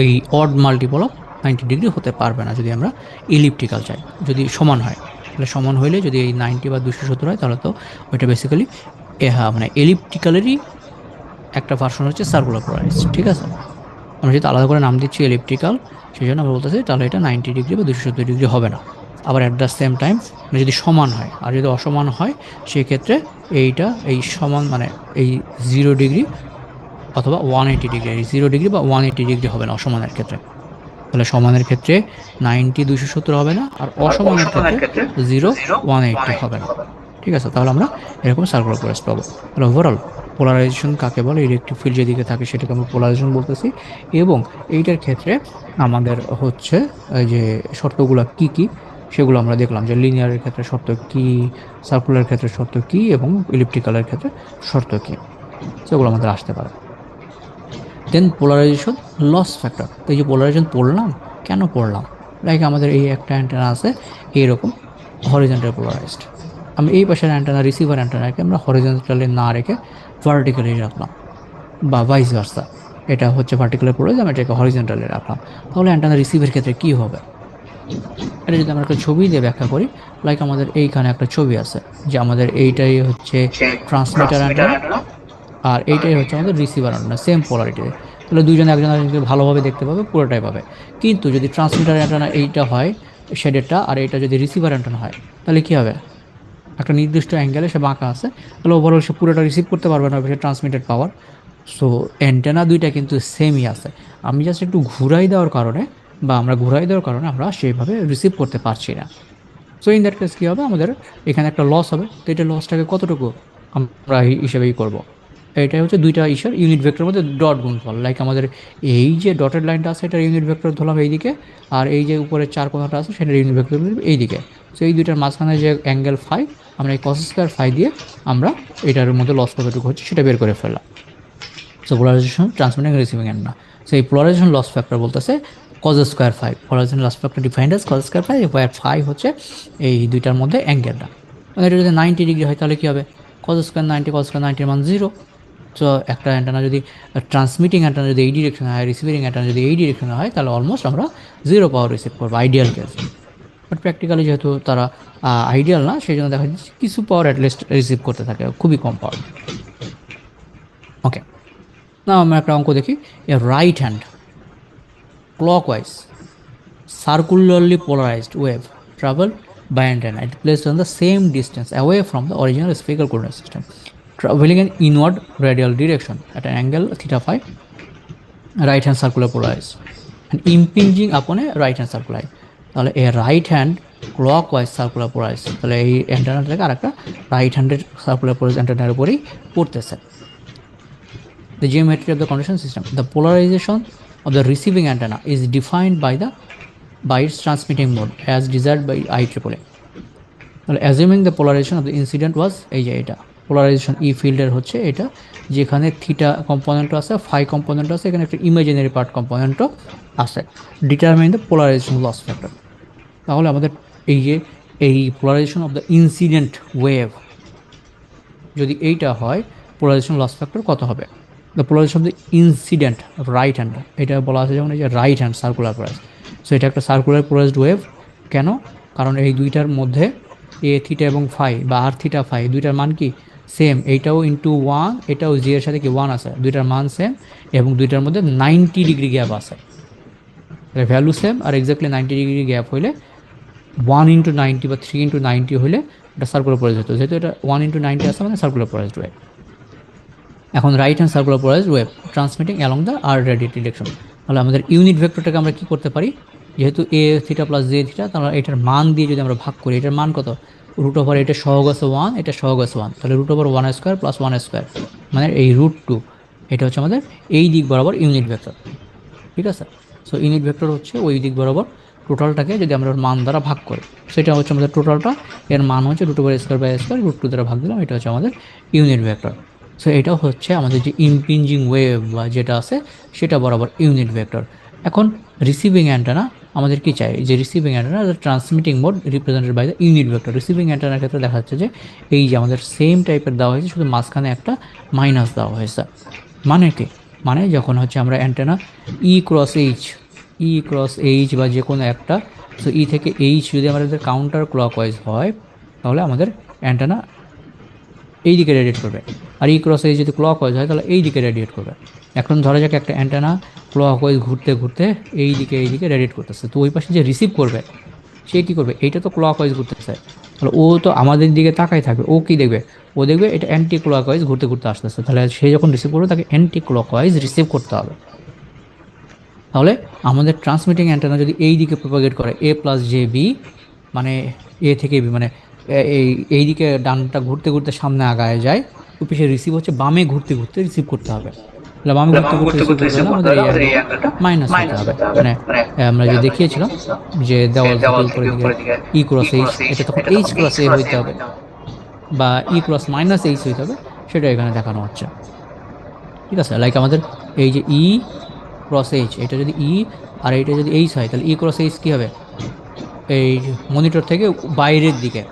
এই অড মাল্টিপল অফ 90 ডিগ্রি হতে পারবে না যদি আমরা ইলিপ্টিক্যাল চাই, যদি সমান হয়। তাহলে সমান হইলে যদি এই 90 বা 270 হয়, তাহলে তো ওইটা বেসিক্যালি হ্যাঁ মানে এলিপ্টিক্যালেরই একটা ভার্সন হচ্ছে সার্কুলার পোলারাইজ। ঠিক আছে, আমরা যেহেতু আলাদা করে নাম দিচ্ছি এলিপ্টিক্যাল, সেই জন্য আমরা বলতেছি তাহলে এটা 90 ডিগ্রি বা 270 ডিগ্রি হবে না। আবার অ্যাট দ্য সেম টাইম যদি সমান হয়, আর যদি অসমান হয়, সেক্ষেত্রে এইটা এই সমান মানে এই 0 ডিগ্রি অথবা 180 ডিগ্রি, এই 0 ডিগ্রি বা 180 ডিগ্রি হবে না অসমানের ক্ষেত্রে। তাহলে সমানের ক্ষেত্রে 90 270 হবে না, আর অসমানের ক্ষেত্রে 0 180 হবে না। ঠিক আছে, তাহলে আমরা এরকম সার্কুলার পোলারাইজ পাবো। তাহলে ওভারঅল পোলারাইজেশন কাকে বলে, ইলেকট্রিক ফিল্ড যেদিকে থাকে সেটাকে আমরা পোলারাইজেশন বলতেছি। এবং এইটার ক্ষেত্রে আমাদের হচ্ছে এই যে শর্তগুলো কি কি, সেগুলো আমরা দেখলাম, যে লিনিয়ারের ক্ষেত্রে শর্ত কি, সার্কুলার ক্ষেত্রে শর্ত কি, এবং ইলিপ্টিক্যালের ক্ষেত্রে শর্ত কি, সেগুলো আমাদের আসতে পারে। দেন পোলারাইজেশন লস ফ্যাক্টর। তো এই যে পোলারাইজেশন পড়লাম, কেন পড়লাম, লাইক আমাদের এই একটা অ্যান্টেনা আছে এইরকম হরিজন্টাল পোলারাইজড, আমি এই পাশের অ্যান্টেনা রিসিভার অ্যান্টেনাকে আমরা হরিজন্টালি না রেখে ভার্টিক্যালি রাখলাম, বা ভাইস ভার্সা, এটা হচ্ছে ভার্টিক্যালি পোলারাইজ, আমি এটাকে হরিজন্টালি রাখলাম, তাহলে অ্যান্টেনা রিসিভের ক্ষেত্রে কী হবে, এটা যদি আমরা একটা ছবি দিয়ে ব্যাখ্যা করি, লাইক আমাদের এইখানে একটা ছবি আছে, যে আমাদের এইটাই হচ্ছে ট্রান্সমিটার অ্যান্টেনা, আর এইটাই হচ্ছে আমাদের রিসিভার অ্যান্টেনা, সেম পোলারিটিতে। তাহলে দুইজনে একজন আরেকজনকে ভালোভাবে দেখতে পাবে, পুরোটাই পাবে। কিন্তু যদি ট্রান্সমিটার অ্যান্টেনা এইটা হয় শেডেরটা, আর এইটা যদি রিসিভার অ্যান্টেনা হয়, তাহলে কী হবে, একটা নির্দিষ্ট অ্যাঙ্গেলে সে বাঁকা আছে, তাহলে ওভারঅল সে পুরোটা রিসিভ করতে পারবে না, সে ট্রান্সমিটেড পাওয়ার। সো অ্যান্টেনা দুইটা কিন্তু সেমই আছে, আমি জাস্ট একটু ঘুরাই দেওয়ার কারণে বা আমরা ঘুরাই দেওয়ার কারণে আমরা সেইভাবে রিসিভ করতে পারছি না। সো ইন দ্যাট কেস কী হবে, আমাদের এখানে একটা লস হবে। তো এটা লসটাকে কতটুকু আমরা হিসেবেই করব, এটাই হচ্ছে দুইটা ইসের ইউনিট ভেক্টরের মধ্যে ডট গুণফল। লাইক আমাদের এই যে ডটেড লাইনটা আছে এটার ইউনিট ভেক্টর ধরলাম এইদিকে, আর এই যে উপরে চার কোণাটা আছে সেটার ইউনিট ভেক্টর এইদিকে। সো এই দুইটার মাঝখানে যে অ্যাঙ্গেল ফাই, আমরা এই কস স্কোয়ার ফাই দিয়ে আমরা এটার মধ্যে লস কতটুকু হচ্ছে সেটা বের করে ফেললাম। So polarization transmitting receiving end না। সো এই পোলারাইজেশন লস ফ্যাক্টর বলতেছে cos square phi, polarization loss factor defined as cos square phi, where phi হচ্ছে এই দুইটার মধ্যে অ্যাঙ্গেলটা। এটা যদি 90 ডিগ্রি হয় তাহলে কী হবে, কজ স্কোয়ার 90, কজ স্কোয়ার 90 মান 0। সো একটা অ্যান্টেনা যদি ট্রান্সমিটিং অ্যান্টেনা যদি এই ডিরেকশনে হয়, রিসিভিং অ্যান্টেনা যদি এই ডিরেকশনে হয়, তাহলে অলমোস্ট আমরা 0 পাওয়ার রিসিভ করবো আইডিয়াল কেসে। বাট প্র্যাকটিক্যালি যেহেতু তারা আইডিয়াল না, সেই জন্য দেখা যাচ্ছে কিছু পাওয়ার অ্যাটলিস্ট রিসিভ করতে থাকে, খুবই কম পাওয়ার। ওকে, না আমরা একটা অঙ্ক দেখি। A right hand clockwise circularly polarized wave traveled by antenna it placed on the same distance away from the original spherical coordinate system, traveling in inward radial direction at an angle theta phi, right hand circular polarized and impinging upon a right hand circular line। তাহলে a right hand clockwise circular polarize, তাহলে এই অ্যান্টেনাটাকে আর একটা রাইট হ্যান্ডেড সার্কুলার পোলারাইজ অ্যান্টেনার উপরেই পড়তেছে। The geometry of the condition system, the polarization of the receiving antenna is defined by its transmitting mode as desired by IEEE. তাহলে assuming the polarization of the incident was, এই যে এটা পোলারাইজেশন ই ফিল্ডের হচ্ছে এটা, যেখানে থিটা কম্পোনেন্টও আছে, ফাই কম্পোনেন্টও আছে, এখানে একটা ইমাজিনারি পার্ট কম্পোনেন্টও আছে। Determine the polarisation loss factor. তাহলে আমাদের এই যে এই polarization of the incident wave যদি এইটা হয়, পোলারাইজেশন লস ফ্যাক্টর কত হবে। The polarization of the incident right hand, এটা বলা আছে যেমন এই যে right hand circular polarize. So এটা একটা সার্কুলার পোলারাইজড ওয়েভ। কেন? কারণ এই দুইটার মধ্যে এ থিটা এবং ফাই বা আর থিটা ফাই দুইটার মান কি সেম, এইটাও ইন্টু ওয়ান, এটাও জি এর সাথে কি ওয়ান আছে, দুইটার মান সেম, এবং দুইটার মধ্যে 90 ডিগ্রি গ্যাপ আছে। ভ্যালু সেম আর এক্স্যাক্টলি 90 ডিগ্রি গ্যাপ হইলে 1 × 90 বা 3 × 90 হলে এটা সার্কুলার পোলারাইজড হতো, যেহেতু এটা 1 × 90 আছে মানে সার্কুলার পোলারাইজড ওয়েভ। এখন right hand circular polarized wave transmitting along the r radiate direction. তাহলে আমাদের ইউনিট ভেক্টরটাকে আমরা কী করতে পারি, যেহেতু a theta plus j theta, তাহলে এটার মান দিয়ে যদি আমরা ভাগ করি, এটার মান কত, রুট ওভার এটা সহগ আছে 1, এটা সহগ আছে 1, তাহলে রুট ওভার 1² প্লাস 1² মানে এই √2, এটা হচ্ছে আমাদের এই দিক বরাবর ইউনিট ভেক্টর। ঠিক আছে, সো ইউনিট ভেক্টর হচ্ছে ওই দিক বরাবর টোটালটাকে যদি আমরা মান দ্বারা ভাগ করি, সেটা হচ্ছে আমাদের টোটালটা, এর মান হচ্ছে √2/² √2 দ্বারা ভাগ দিলাম, এটা হচ্ছে আমাদের ইউনিট ভেক্টর। সো এটা হচ্ছে আমাদের যে ইমপিঞ্জিং ওয়েভ বা যেটা আছে সেটা বরাবর ইউনিট ভেক্টর। এখন রিসিভিং অ্যান্টেনা আমাদের কি চাই, যে receiving antenna transmitting mode represented by the unit vector. Receiving অ্যান্টেনার ক্ষেত্রে দেখা যাচ্ছে যে এই যে আমাদের সেম টাইপের দেওয়া হয়েছে, শুধু মাঝখানে একটা মাইনাস দেওয়া হয়েছে। মানে কি, মানে যখন হচ্ছে আমরা অ্যান্টেনা ই ক্রস এইচ বা যে কোনো একটা, সো ই থেকে এইচ যদি আমাদের কাউন্টার ক্লকওয়াইজ হয়, তাহলে আমাদের অ্যান্টেনা এই দিকে রেডিয়েট করবে, আর ই ক্রস এইচ যদি ক্লকওয়াইজ হয় তাহলে এই দিকে রেডিয়েট করবে। এখন ধরা যাক একটা অ্যান্টেনা ক্লকওয়াইজ ঘুরতে ঘুরতে এই দিকে রেডিয়েট করতেছে, তো ওই পাশে যে রিসিভ করবে সে কী করবে, এইটা তো ক্লকওয়াইজ ঘুরতেছে, তাহলে ও তো আমাদের দিকে তাকাই থাকবে, ও কি দেখবে, ও দেখবে এটা অ্যান্টি ক্লকওয়াইজ ঘুরতে ঘুরতে আসতেছে, তাহলে সে যখন রিসিভ করবে তাকে অ্যান্টি ক্লকওয়াইজ রিসিভ করতে হবে। তাহলে আমাদের ট্রান্সমিটিং অ্যান্টেনা যদি এই দিকে প্রপাগেট করে A+JB, মানে এ থেকে বি, মানে এই দিকে ডানটা ঘুরতে ঘুরতে সামনে আগায় যায়, ওই পিছিয়ে রিসিভ হচ্ছে বামে ঘুরতে ঘুরতে রিসিভ করতে হবে। তাহলে বামে ঘুরতে ঘুরতে রিসিভ করতে হলে আমাদের এই অ্যাঙ্গেলটা মাইনাস হতে হবে। মানে আমরা যে দেখিয়েছিলাম যে দেওয়াল থেকে উপরের দিকে ই ক্রস এইচ, এটা তখন H+A হইতে হবে বা E+-H হইতে হবে, সেটা এখানে দেখানো হচ্ছে। ঠিক আছে, লাইক আমাদের এই যে ই ক্রস এইচ, এটা যদি ই আর এইটা যদি এইচ হয়, তাহলে ই ক্রস এইচ কী হবে, এই মনিটর থেকে বাইরের দিকে,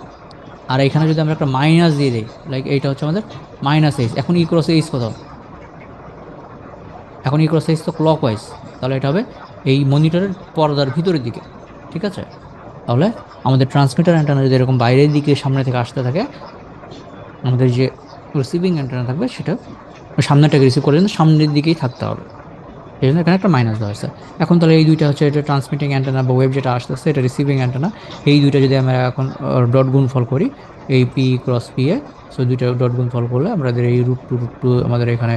আর এখানে যদি আমরা একটা মাইনাস দিয়ে দিই, লাইক এইটা হচ্ছে আমাদের -H। এখন ই ক্রস এইচ কত, এখন ই ক্রস এইচ তো ক্লকওয়াইজ, তাহলে এটা হবে এই মনিটরের পর্দার ভিতরের দিকে। ঠিক আছে, তাহলে আমাদের ট্রান্সমিটার অ্যান্টেনা যদি এরকম বাইরের দিকে সামনে থেকে আসতে থাকে, আমাদের যে রিসিভিং অ্যান্টেনা থাকবে সেটা সামনেটাকে রিসিভ করে কিন্তু সামনের দিকেই থাকতে হবে। এই জন্য এখানে একটা মাইনাস দেওয়া হয়েছে। এখন তাহলে এই দুইটা হচ্ছে, এটা ট্রান্সমিটিং অ্যান্টেনা বা ওয়েভ যেটা আসতেছে, এটা রিসিভিং অ্যান্টেনা। এই দুইটা যদি আমরা এখন ডট গুণফল করি, এই P cross P A, so দুইটা ডট গুণফল করলে আমাদের এই রুট টু আমাদের এখানে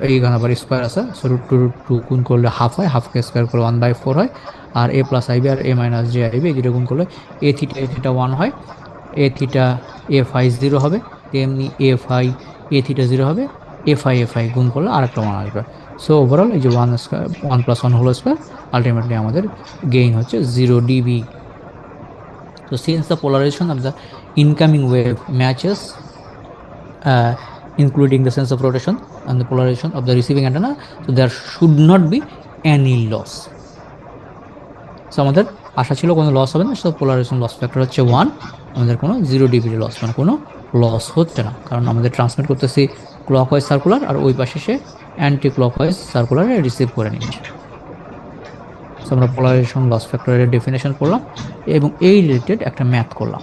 এইখানে আবার স্কোয়ার আছে, সো রুট টু গুণ করলে হাফ হয়, হাফকে স্কোয়ার করলে 1/4 হয়। আর এ প্লাস আইবি আর এ মাইনাস জে আইবি, এই দুটো গুণ করলে এ থিটা 1 হয়, এ থিটা এফ আই 0 হবে, তেমনি এ থিটা 0 হবে, এফ আই গুণ করলে আরেকটা 1 আসবে। সো ওভারঅল এই যে 1 স্কোয়ার, 1 + 1 হোল স্কোয়ার, আলটিমেটলি আমাদের গেইন হচ্ছে 0 dB। So since the polarization of the incoming wave matches, including the sense of rotation and the polarization of the receiving antenna, so there should not be any loss. So আমাদের আশা ছিল কোনো লস হবে না, সো পোলারাইজেশন লস ফ্যাক্টর হচ্ছে 1, আমাদের কোনো 0 dB লস, মানে কোনো লস হচ্ছে না, কারণ আমাদের ট্রান্সমিট করতেছি ক্লকওয়াইজ সার্কুলার, আর ওই পাশে সে অ্যান্টি ক্লকওয়াইজ সার্কুলারে রিসিভ করে নিচ্ছে। সো আমরা পোলারাইজেশন লস ফ্যাক্টরের ডেফিনেশন করলাম এবং এই রিলেটেড একটা ম্যাথ করলাম।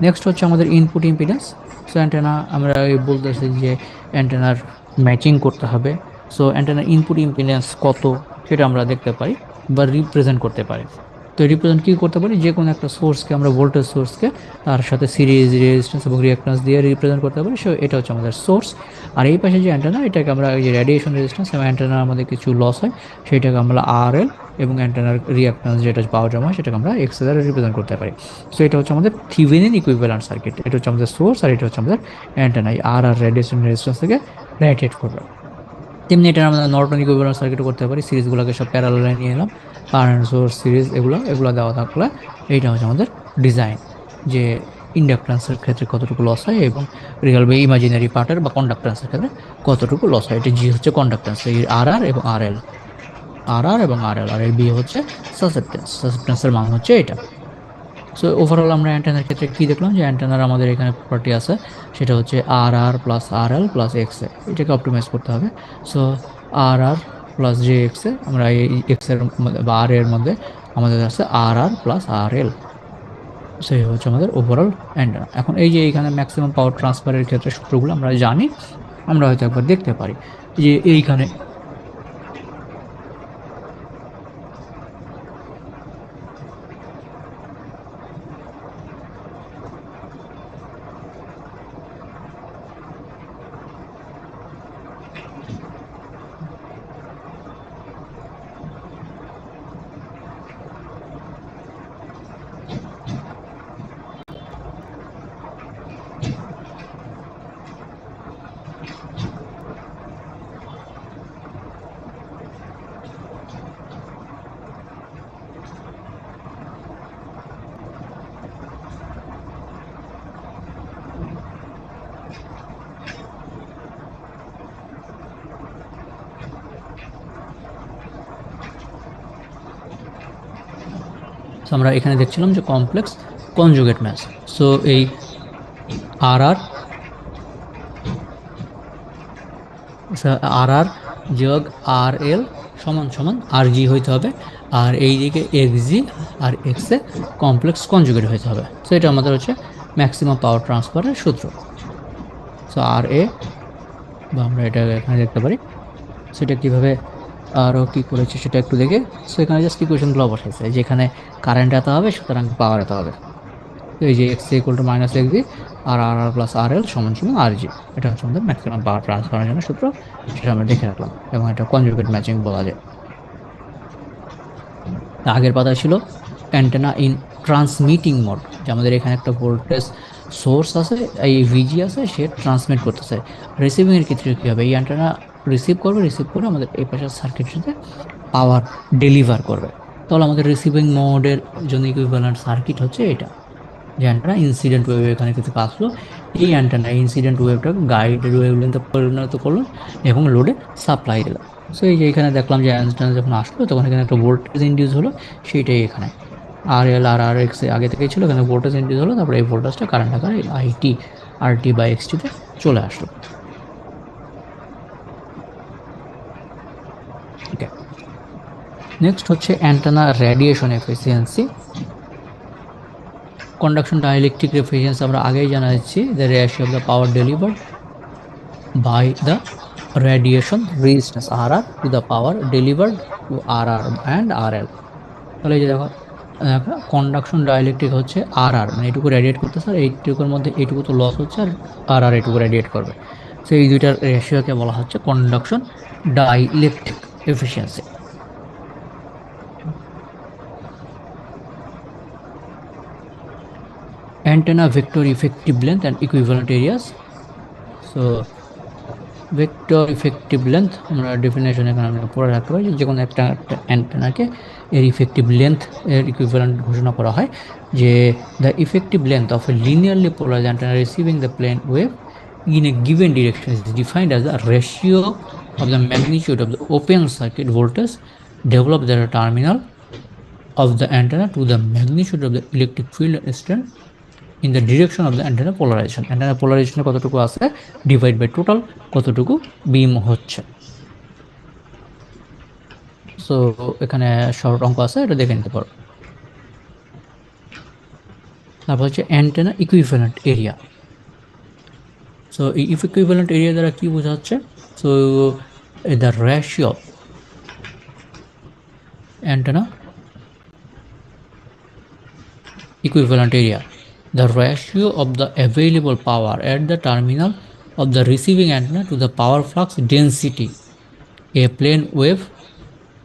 নেক্সট হচ্ছে আমাদের ইনপুট ইম্পিডেন্স। সো অ্যান্টেনা আমরা বলতেছি যে অ্যান্টেনার ম্যাচিং করতে হবে। সো অ্যান্টেনার ইনপুট ইম্পিডেন্স কত সেটা আমরা দেখতে পারি বা রিপ্রেজেন্ট করতে পারি। তো রিপ্রেজেন্ট কী করতে পারি, যে কোনো একটা সোর্সকে আমরা ভোল্টেজ সোর্সকে তার সাথে সিরিজ রেজিস্ট্যান্স এবং রিঅ্যাক্ট্যান্স দিয়ে রিপ্রেজেন্ট করতে পারি। সো এটা হচ্ছে আমাদের সোর্স। আর এই পাশে যে অ্যান্টেনা, এটাকে আমরা এই যে রেডিয়েশন রেজিস্ট্যান্স এবং অ্যান্টেনার আমাদের কিছু লস হয়, সেটাকে আমরা আর এল, এবং অ্যান্টেনার রিঅ্যাক্ট্যান্স যেটা পাওয়ার জমা হয় সেটাকে আমরা এক্স দ্বারা রিপ্রেজেন্ট করতে পারি। সো এটা হচ্ছে আমাদের থিভেনিন ইকুইভ্যালেন্ট সার্কিট। এটা হচ্ছে আমাদের সোর্স, আর এটা হচ্ছে আমাদের অ্যান্টেনা। আর রেডিয়েশন রেজিস্ট্যান্স থেকে রেডিয়েট করবে। তেমনি এটা আমরা নর্টন ইকুইভ্যালেন্ট সার্কিটও করতে পারি। সিরিজগুলোকে সব প্যারালালে নিয়ে এলাম, কারেন্ট সোর্স সিরিজ এগুলো দেওয়া থাকলে এইটা হচ্ছে আমাদের ডিজাইন, যে ইন্ডাকট্যান্সের ক্ষেত্রে কতটুকু লস হয় এবং রিয়েল বা ইমাজিনারি পার্টের বা কন্ডাক্ট্যান্সের ক্ষেত্রে কতটুকু লস হয়। এটা জি হচ্ছে কন্ডাক্ট্যান্স, এই আর আর এবং আর এল, আর এই বি হচ্ছে সাসেপ্টেন্সের মান হচ্ছে এটা। সো ওভারঅল আমরা অ্যান্টেনার ক্ষেত্রে কী দেখলাম, যে অ্যান্টেনার আমাদের এখানে প্রপার্টি আছে, সেটা হচ্ছে আর+আর+এল+এক্স এ, এটাকে অপটিমাইজ করতে হবে। সো আর+জে এক্স এ, আমরা এই এক্সের বা আর এর মধ্যে আমাদের আছে আর+আর+এল। সো এই হচ্ছে আমাদের ওভারঅল অ্যান্টেনা। এখন এই যে এইখানে ম্যাক্সিমাম পাওয়ার ট্রান্সফারের ক্ষেত্রে সূত্রগুলো আমরা জানি, আমরা হয়তো একবার দেখতে পারি যে এইখানে আমরা এখানে দেখছিলাম যে কমপ্লেক্স কনজুগেট ম্যাচ। সো এই আর আর আর আর যোগ আর এল সমান সমান আর জি হইতে হবে, আর এই দিকে এক্স জি আর এক্স এ কমপ্লেক্স কনজুগেট হইতে হবে। সো এটা আমাদের হচ্ছে ম্যাক্সিমাম পাওয়ার ট্রান্সফারের সূত্র। সো আর এ, বা আমরা এটা এখানে দেখতে পারি, সেটা কীভাবে আরও কী করেছে সেটা একটু দেখে। সো এখানে জাস্ট ইকুয়েশনগুলো বসাইছে, যেখানে কারেন্ট এত হবে সুতরাং পাওয়ার এত হবে। তো এই যে X equal to minus X G আর আর আর প্লাস আর এল সমান সমান আর জি, এটা হচ্ছে আমাদের ম্যাক্সিমাম পাওয়ার ট্রান্সফারের জন্য সূত্র, সেটা আমরা দেখে রাখলাম, এবং এটা কনজুগেট ম্যাচিং বলা যায়। আগের পাতায় ছিল অ্যান্টেনা ইন ট্রান্সমিটিং মোড, যে আমাদের এখানে একটা ভোল্টেজ সোর্স আছে, এই ভিজি আছে, সে ট্রান্সমিট করতেছে। রিসিভিংয়ের ক্ষেত্রে কী হবে, এই অ্যান্টেনা রিসিভ করে আমাদের এই পাশের সার্কিটটিতে পাওয়ার ডেলিভার করবে। তাহলে আমাদের রিসিভিং মোডের জন্য ইকুইভ্যালেন্ট সার্কিট হচ্ছে এটা, যে অ্যান্টেনা ইনসিডেন্ট ওয়েভ এখানে কিছু আসলো, এই অ্যান্টেনা ইনসিডেন্ট ওয়েভটাকে গাইডেড ওয়েভ লেন্থে পরিণত করলো এবং লোডে সাপ্লাই দিল। সো এই যে এখানে দেখলাম যে অ্যান্টেনা যখন আসলো তখন এখানে একটা ভোল্টেজ ইন্ডিউস হলো, সেইটাই এখানে আর এল আর আর এক্স আগে থেকেই ছিল, এখানে ভোল্টেজ ইন্ডিউস হলো, তারপরে এই ভোল্টেজটা কারেন্ট আকারে আইটি আর টি/এক্সটিতে চলে আসলো। ওকে, নেক্সট হচ্ছে antenna radiation efficiency. Conduction dielectric efficiency আমরা আগেই জানা যাচ্ছি, the ratio of the power delivered by the radiation resistance RR to the power delivered to RR and RL। তাহলে এই যে দেখো কন্ডাকশন ডাইইলেকট্রিক হচ্ছে RR, মানে এইটুকু রেডিয়েট করতেছে, আর এইটুকুর মধ্যে এইটুকু তো লস হচ্ছে, আর RR এইটুকু রেডিয়েট করবে। সো এই দুইটার রেশিওকে বলা হচ্ছে conduction dielectric efficiency. Antenna vector effective length and equivalent areas. So vector effective length আমরা ডেফিনেশন এখানে আমরা পড়ে রাখতে পারি, যে কোনো একটা অ্যান্টেনাকে এর ইফেক্টিভ লেন্থ এর ইকুইভ্যালেন্ট ঘোষণা করা হয়, যে the effective length of a linearly polarized antenna receiving the plane wave in a given direction is defined as the ratio of the magnitude of the open circuit voltage developed at the terminal of the antenna to the magnitude of the electric field incident in the direction of the antenna polarization। antenna polarization কতটুকু আছে ডিভাইড বাই টোটাল কতটুকু বিম হচ্ছে। সো এখানে শর্ট অঙ্ক আছে, এটা দেখে নিতে পারো। তারপর হচ্ছে অ্যান্টেনা ইকুইভ্যালেন্ট এরিয়া। সো এই ইকুইভ্যালেন্ট এরিয়া দ্বারা কি বোঝা যাচ্ছে? So the ratio antenna equivalent area, the ratio of the available power at the terminal of the receiving antenna to the power flux density a plane wave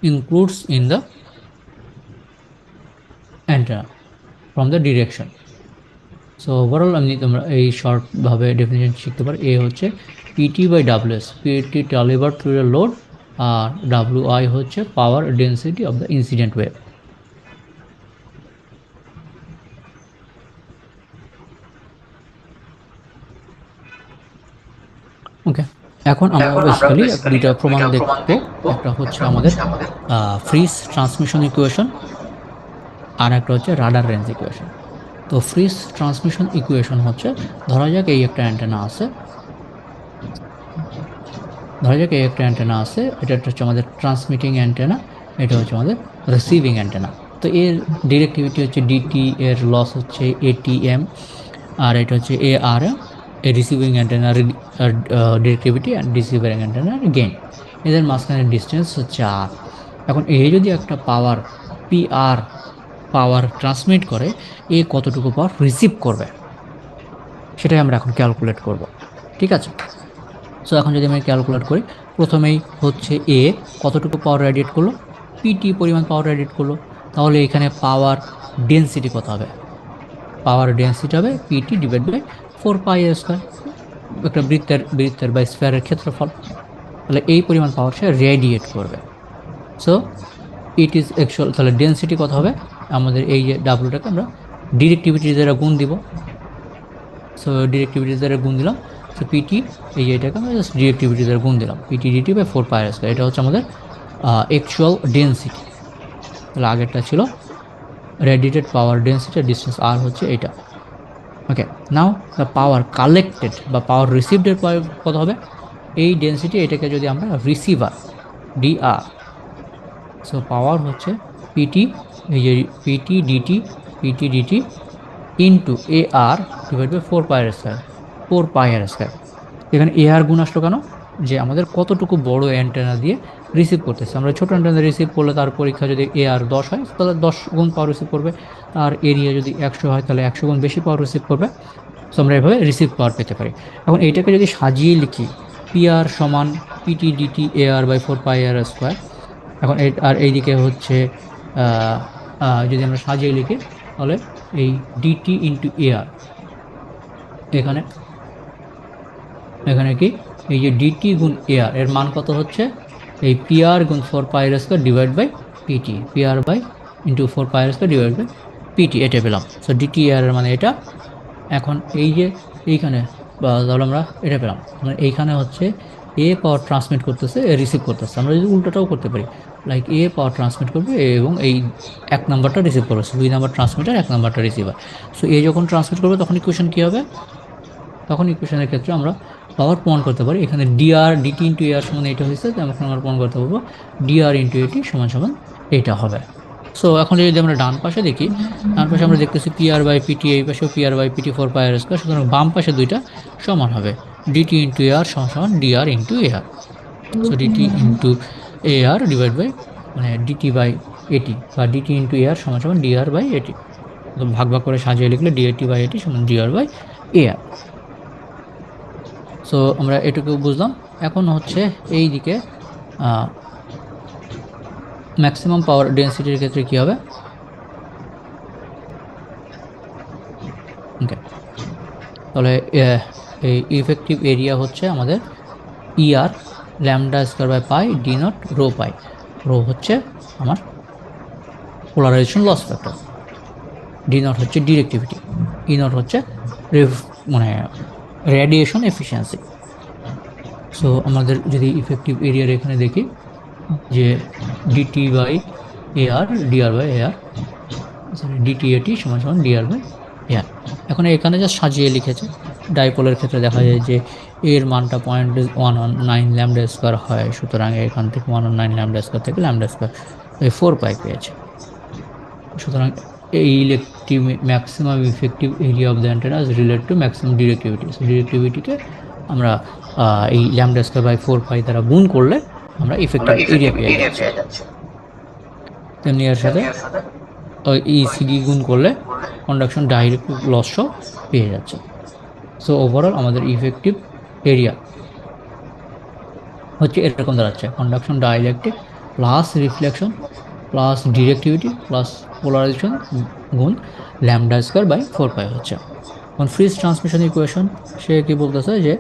includes in the antenna from the direction। So overall আমি তোমরা এই শর্ট ভাবে ডেফিনেশন শিখতে পারো। এ হচ্ছে PT by WS, PT delivered to the load, আর ডাব্লিউআই হচ্ছে power density of the incident wave. Okay, এখন আমরা বেসিক্যালি দুইটা প্রমাণ দেখবো। একটা হচ্ছে আমাদের ফ্রিজ ট্রান্সমিশন ইকুয়েশন, আর একটা হচ্ছে রাডার রেঞ্জ ইকুয়েশন। তো ফ্রিজ ট্রান্সমিশন ইকুয়েশন হচ্ছে, ধরা যাক এই একটা অ্যান্টেনা আছে, এটা হচ্ছে আমাদের ট্রান্সমিটিং অ্যান্টেনা, এটা হচ্ছে আমাদের রিসিভিং অ্যান্টেনা। তো এর ডিরেক্টিভিটি হচ্ছে ডিটি, এর লস হচ্ছে এটিএম, আর এটা হচ্ছে এআরএম, এ রিসিভিং অ্যান্টেনার ডিরেক্টিভিটি অ্যান্ড রিসিভিং অ্যান্টেনার গেইন। এদের মাঝখানে ডিস্টেন্স হচ্ছে আর। এখন এ যদি একটা পাওয়ার পিআর পাওয়ার ট্রান্সমিট করে, এ কতটুকু পাওয়ার রিসিভ করবে সেটাই আমরা এখন ক্যালকুলেট করব। ঠিক আছে, সো এখন যদি আমি ক্যালকুলেট করি, প্রথমেই হচ্ছে এ কতটুকু পাওয়ার রেডিয়েট করলো, পিটি পরিমাণ পাওয়ার রেডিয়েট করলো, তাহলে এখানে পাওয়ার ডেন্সিটি কত হবে? পাওয়ার ডেন্সিটি হবে পিটি ডিভাইড বাই 4πr², একটা বৃত্তের বা স্ফিয়ারের ক্ষেত্রফল। তাহলে এই পরিমাণ পাওয়ার সে রেডিয়েট করবে। সো ইট ইজ অ্যাকচুয়াল, তাহলে ডেন্সিটি কত হবে আমাদের? এই যে ডাব্লুটাকে আমরা ডিরেক্টিভিটি দ্বারা গুণ দিব। সো ডিরেক্টিভিটি দ্বারা গুণ দিলাম, সো পিটি এই যে এটাকে আমরা জাস্ট ডিরেক্টিভিটি দ্বারা গুণ দিলাম, পিটি ডিটি বাই 4πr²। এটা হচ্ছে আমাদের অ্যাকচুয়াল ডেন্সিটি। তাহলে আগেরটা ছিল রেডিয়েটেড পাওয়ার ডেন্সিটি, ডিস্টেন্স আর হচ্ছে এটা। ওকে, নাও দ্য পাওয়ার কালেক্টেড বা পাওয়ার রিসিভডের কত হবে? এই ডেন্সিটি, এটাকে যদি আমরা রিসিভার ডিআর, সো পাওয়ার হচ্ছে পিটি, এই যে PT DT into A R divide by 4πr²। এখানে এ আর গুণ আসলো কেন? যে আমাদের কতটুকু বড় অ্যান্টেনা দিয়ে রিসিভ করতেছে। আমরা ছোটো অ্যান্টেনা রিসিভ করলে তার পরীক্ষা যদি এ আর 10 হয়, তাহলে 10 গুণ পাওয়ার রিসিভ করবে। আর এরিয়া যদি 100 হয়, তাহলে 100 গুণ বেশি পাওয়ার রিসিভ করবে। সো আমরা এভাবে রিসিভ পাওয়ার পেতে পারি। এখন এইটাকে যদি সাজিয়ে লিখি, পি আর সমান PT DT A R by 4πr²। এখন আর এইদিকে হচ্ছে যদি আমরা সাজিয়ে লিখি, তাহলে এই ডিটি ইন্টু এ আর, এখানে কি এই যে ডিটি গুণ এআর এর মান কত হচ্ছে? এই পিআর গুণ 4πr² divide by PT, PR by into 4πr² divide by PT, এটা পেলাম। সো ডিটি এআর এর মানে এটা। এখন এই যে এইখানে তাহলে আমরা এটা পেলাম, মানে এইখানে হচ্ছে এ পাওয়ার ট্রান্সমিট করতেছে, এ রিসিভ করতেছে। আমরা যদি উল্টোটাও করতে পারি, লাইক এ পাওয়ার ট্রান্সমিট করবে এবং এই 1 নাম্বারটা রিসিভ করবে, 2 নাম্বার ট্রান্সমিটার, 1 নাম্বারটা রিসিভার। সো এ যখন ট্রান্সমিট করবে তখন ইকুয়েশন কী হবে? তখন ইকুয়েশনের ক্ষেত্রে আমরা পাওয়ার প্রমাণ করতে পারি। এখানে ডিআর ডিটি ইন্টু এআর সমান এটা হয়েছে, এখন আমরা প্রমাণ করতে পারবো ডিআর ইন্টু এটি সমান এইটা হবে। সো এখন যদি আমরা ডান পাশে দেখি, ডান পাশে আমরা দেখতেছি পিআর বাই পিটি, এই পাশেও পিআর বাই পিটি 4πr²। সুতরাং বাম পাশে দুইটা সমান হবে, ডিটি ইন্টু এআর সমান DR into AR. So DT into AR divide by মানে ডিটি বাই এটি বা ডিটি ইন্টু এআর সমান সমান ডিআর বাই এটি, ভাগ ভাগ করে সাজিয়ে লিখলে ডিএটি বাই এটি সমান ডিআর বাই এআর। সো আমরা এটুকু বুঝলাম। এখন হচ্ছে এই দিকে ম্যাক্সিমাম পাওয়ার ডেন্সিটির ক্ষেত্রে কী হবে, ওকে তাহলে এই ইফেক্টিভ এরিয়া হচ্ছে আমাদের ER lambda square by pi D naught rho pi. Rho হচ্ছে আমার polarization loss factor, D naught হচ্ছে ডিরেক্টিভিটি, ই নট হচ্ছে মানে রেডিয়েশন এফিসিয়েন্সি। সো আমাদের যদি ইফেক্টিভ এরিয়ার এখানে দেখি যে DT by AR DR by AR, sorry DT AT সমান সমান ডিআর বাই এআর। এখন এখানে যা সাজিয়ে লিখেছে, ডাইপোলের ক্ষেত্রে দেখা যায় যে এর মানটা 0.119 ল্যামডা স্কোয়ার হয়, সুতরাং এখান থেকে 119 ল্যামডা স্কোয়ার থেকে ল্যামডা স্কোয়ার 4 পাই পেয়েছে। সুতরাং এই electric maximum effective area of the antenna is related to maximum directivity. So ডিরেক্টিভিটিকে আমরা এই ল্যামডা স্কোয়ার বাই 4 পাই দ্বারা গুণ করলে আমরা ইফেক্টিভ এরিয়া পেয়ে যাচ্ছি। তেমনি এর সাথে এই সিডি গুণ করলে কন্ডাকশন ডাইরেক্ট লস পেয়ে যাচ্ছে। সো ওভারঅল আমাদের ইফেক্টিভ এরিয়া হচ্ছে এরকম দাঁড়াচ্ছে, conduction dielectric plus reflection plus directivity plus polarization গুণ ল্যামডা স্কোয়ার বাই 4 পাই হচ্ছে। এখন ফ্রিজ ট্রান্সমিশন ইকুয়েশন সে কি বলতেছে যে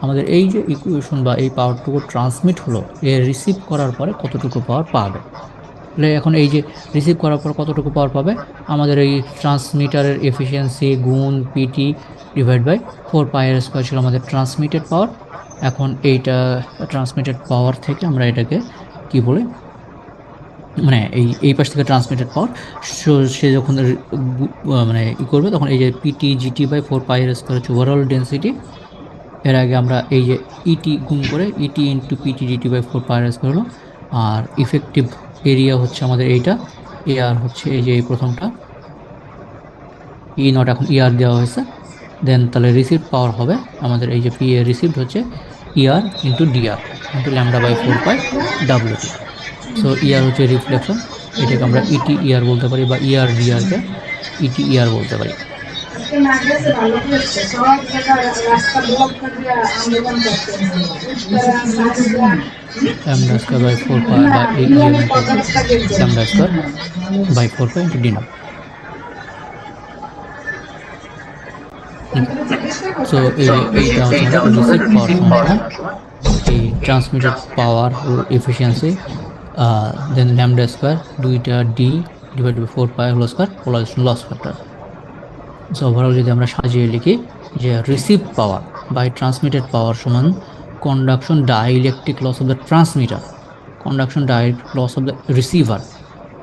আমাদের এই যে ইকুয়েশন বা এই পাওয়ারটুকু ট্রান্সমিট হলো, এর রিসিভ করার পরে কতটুকু পাওয়ার পাবে। তাহলে এখন এই যে রিসিভ করার পর কতটুকু পাওয়ার পাবে, আমাদের এই ট্রান্সমিটারের এফিসিয়েন্সি গুণ পিটি ডিভাইড বাই 4 পাইয়ের স্কোয়ার ছিল আমাদের ট্রান্সমিটেড পাওয়ার। এখন এইটা ট্রান্সমিটেড পাওয়ার থেকে আমরা এটাকে কি বলে, মানে এই পাশ থেকে ট্রান্সমিটেড পাওয়ার, সে যখন মানে ই করবে তখন এই যে পিটি জিটি বাই 4 পাইয়ের স্কোয়ার হচ্ছে ওভারঅল ডেন্সিটি। এর আগে আমরা এই যে ইটি গুণ করে ET into PT DT by 4 পাইয়ের স্কোয়ার হলো, আর ইফেক্টিভ এরিয়া হচ্ছে আমাদের এইটা, এআর হচ্ছে এই যে এই প্রথমটা ই নট, এখন ইআর দেওয়া হয়েছে। দেন তাহলে রিসিভড পাওয়ার হবে আমাদের এই যে পি এ রিসিভড হচ্ছে ER into DR into lambda by 4 pi WT. So ER হচ্ছে রিফ্লেকশন, এটাকে আমরা ইটি ইআর বলতে পারি বা ইআর ডিআরকে ইটি ইআর বলতে পারি। ল্যামডা স্কোয়ার বাই 4 পাই বা এই ইএমএ করতে lambda square by 4 pi into D not. So এইটা হচ্ছে আমাদের রিসিভ পাওয়ার সমান এই transmitted power efficiency then lambda square দুইটা D divide by 4 pi whole square polarisation loss factor. So overall যদি আমরা সাজিয়ে লিখি যে receive power by transmitted power সমান conduction dielectric loss of the transmitter, conduction direct loss of the receiver,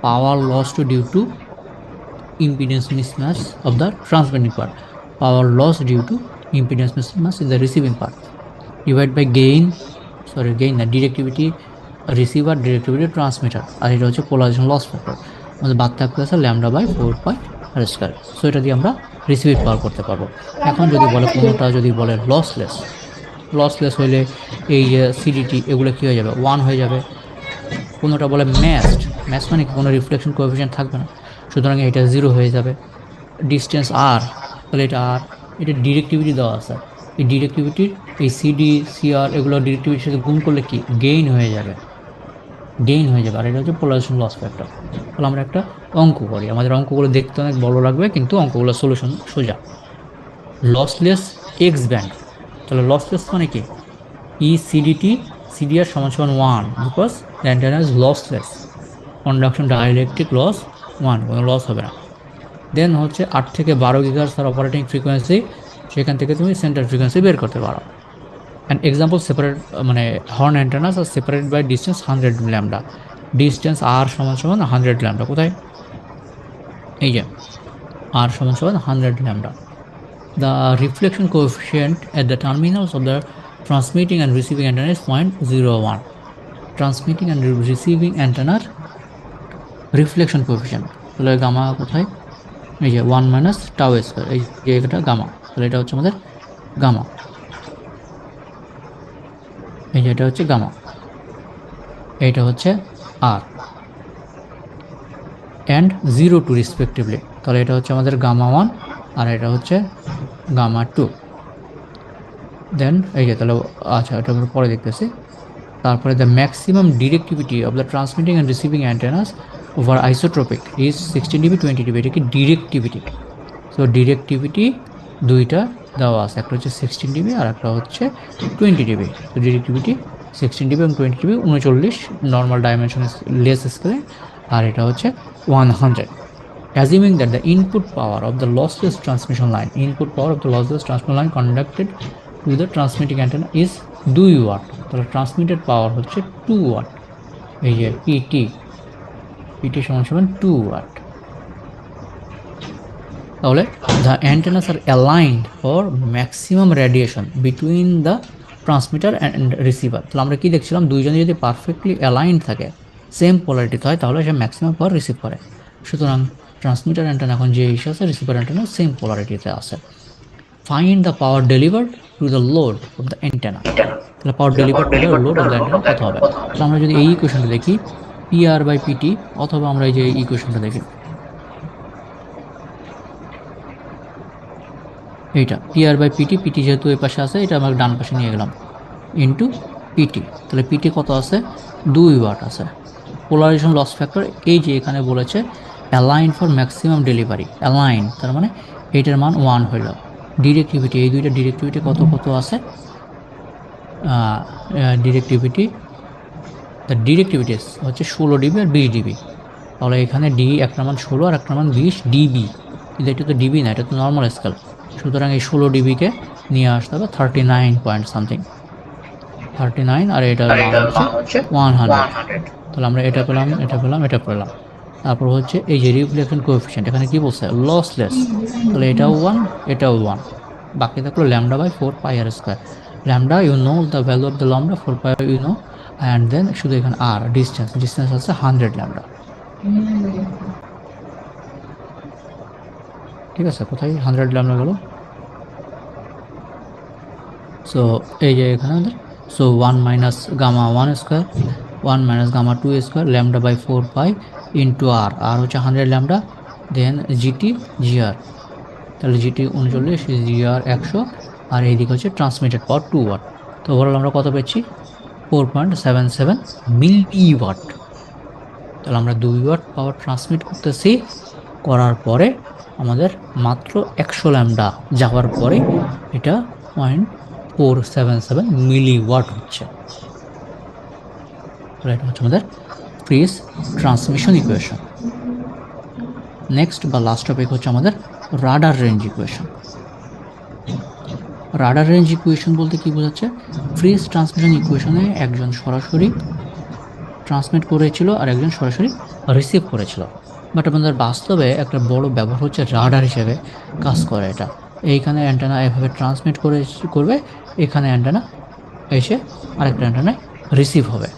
power lost due to impedance mismatch of the transmitting part, power loss due to impedance mismatch in the receiving part, divided by gain না ডিরেক্টিভিটি রিসিভার ডিরেক্টিভিটি ট্রান্সমিটার, আর এটা হচ্ছে পোলারাইজেশন লস ফ্যাক্টর। আমাদের বাদ থাকতে আছে ল্যামডা বাই 4 পাই আর স্কয়ার। সো এটা দিয়ে আমরা রিসিভ পাওয়ার করতে পারবো। এখন যদি বলে কোনোটা যদি বলে লসলেস হইলে এই যে সিডিটি এগুলো কী হয়ে যাবে, 1 হয়ে যাবে। কোনোটা বলে ম্যাচ মানে কোনো রিফ্লেকশন কোএফিশিয়েন্ট থাকবে না, সুতরাং এটা 0 হয়ে যাবে। ডিস্টেন্স আর, তাহলে এটা আর, এটা ডিরেক্টিভিটি দেওয়া আছে, এই ডিরেক্টিভিটির এই সিডি সিআর এগুলো ডিরেক্টিভিটির সাথে গুণ করলে কি গেইন হয়ে যাবে, আর এটা হচ্ছে পোলারাইজেশন লস ফ্যাক্টর। তাহলে আমরা একটা অঙ্ক করি, আমাদের অঙ্কগুলো দেখতে অনেক বড় লাগবে কিন্তু অঙ্কগুলো সলিউশন সোজা। লসলেস এক্স ব্যান্ড, তাহলে লসলেস মানে কি ই সিডিটি সিডিআর সমান 1 because the antenna is lossless, conduction dielectric loss 1, কোনো লস হবে না। দেন হচ্ছে 8 থেকে 12 গিগাহার্টজ তার অপারেটিং ফ্রিকোয়েন্সি, সেখান থেকে তুমি সেন্টার ফ্রিকোয়েন্সি বের করতে পারো। অ্যান্ড এক্সাম্পল সেপারেট মানে হর্ন অ্যান্টেনাস আর separate by distance 100 lambda, distance R সমান 100 ল্যামডা, কোথায় এই যে আর সমান 100 lambda. The reflection coefficient at the terminals of the transmitting and receiving antenna is 0.01. Transmitting and receiving antenna reflection coefficient, তাহলে গামা কোথায়, এই যে 1 মাইনাস টাউ স্কয়ার, এই যে এটা গামা, তাহলে এটা হচ্ছে আমাদের গামা, এই যে এটা হচ্ছে গামা। এইটা হচ্ছে আর অ্যান্ড 0 2 রেসপেক্টিভলি। তাহলে এটা হচ্ছে আমাদের গামা 1 আর এটা হচ্ছে গামা 2। দেন এই যে তাহলে আচ্ছা এটা আমরা পরে দেখতেছি। তারপরে the maximum directivity of the transmitting and receiving antennas over isotropic is 16 dB 20 dB। এটা কি ডিরেক্টিভিটি? সো ডিরেক্টিভিটি দুইটা দেওয়া আছে, একটা হচ্ছে 16 dB আর একটা হচ্ছে 20 dB। তো ডিরেক্টিভিটি 16 dB এবং 20 dB 39 নর্মাল ডাইমেনশন লেস স্কেলে, আর এটা হচ্ছে 100। Assuming that the input power of the lossless transmission line conducted to the transmitting antenna is 2 watt, তাহলে ট্রান্সমিটেড পাওয়ার হচ্ছে 2 ওয়াট। এই যে পিটি সমান সমান 2 ওয়াট। তাহলে the antennas are aligned for maximum radiation between the transmitter and receiver। তাহলে আমরা কি দেখছিলাম, দুইজনে যদি পারফেক্টলি অ্যালাইন্ড থাকে, সেম পোলারিটিতে হয়, তাহলে সে ম্যাক্সিমাম পাওয়ার রিসিভ করে। সুতরাং ট্রান্সমিটার অ্যান্টেনা এখন যে ইস্যু আছে, রিসিভার অ্যান্টেনা সেম পোলারিটিতে আছে। Find the power delivered to the load of the antenna. তাহলে power delivered to the load of the antenna কত হবে? তাহলে আমরা যদি এই ইকুয়েশনটা দেখি, পিআর বাই পিটি, অথবা আমরা এই যে ইকুয়েশনটা দেখি, এইটা পিআর বাই পিটি, পিটি যেহেতু এই পাশে আছে এটা আমরা ডান পাশে নিয়ে গেলাম, ইন্টু পিটি। তাহলে পিটি কত আছে? 2 ওয়াট আছে। পোলারাইজেশন লস ফ্যাক্টর এই যে এখানে বলেছে align for maximum delivery, align তার মানে এইটার মান 1 হইল। ডিরেক্টিভিটি, এই দুইটা ডিরেক্টিভিটি কত কত আছে? ডিরেক্টিভিটি হচ্ছে 16 dB আর 20 dB। তাহলে এখানে একটার মান 16 আর একটার মান 20 dB, কিন্তু এটা তো ডিবি না, এটা তো নর্মাল স্কেল। সুতরাং এই 16 dB-কে নিয়ে আসতে হবে 39 পয়েন্ট সামথিং, 39, আর এটার মান হচ্ছে 100। তাহলে আমরা এটা পেলাম, এটা পেলাম, এটা পেলাম। তারপর হচ্ছে এই যে রিফ্লেকশন কোএফিসিয়েন্ট, এখানে কি বলছে? লসলেস। তাহলে এটাও 1, এটাও 1। বাকি থাকলো lambda by 4πr²। Lambda you know the value of the lambda, 4π you know, and then শুধু এখানে আর ডিস্টেন্স আছে 100 ল্যামডা। ঠিক আছে, কোথায় 100 ল্যামডা গেল? সো এই যে এখানে আমাদের, so 1 minus gamma 1² 1 minus gamma 2² lambda by 4π into R, R হচ্ছে 100 ল্যামডা, দেন জিটি জিআর। তাহলে জিটি 39, জিআর 100, আর এইদিকে হচ্ছে ট্রান্সমিটেড পাওয়ার 2 ওয়াট। তো ওভারঅল আমরা কত পেয়েছি? 4.77 মিলি ওয়াট। তাহলে আমরা 2 ওয়াট পাওয়ার ট্রান্সমিট করতেছি, করার পরে আমাদের মাত্র 100 ল্যামডা যাওয়ার পরে এটা 0.477 মিলি ওয়াট হচ্ছে। তাহলে এটা হচ্ছে আমাদের ফ্রিজ ট্রান্সমিশন ইকুয়েশন। নেক্সট বা লাস্ট টপিক হচ্ছে আমাদের radar range equation. Radar range equation বলতে কি বোঝাচ্ছে? ফ্রিজ ট্রান্সমিশন ইকুয়েশনে একজন সরাসরি ট্রান্সমিট করেছিল আর একজন সরাসরি রিসিভ করেছিল, বাট আমাদের বাস্তবে একটা বড় ব্যবহার হচ্ছে রাডার হিসেবে কাজ করে এটা। এইখানে অ্যান্টেনা এভাবে ট্রান্সমিট করবে, এখানে অ্যান্টেনা এসে আরেকটা অ্যান্টেনায় রিসিভ হবে।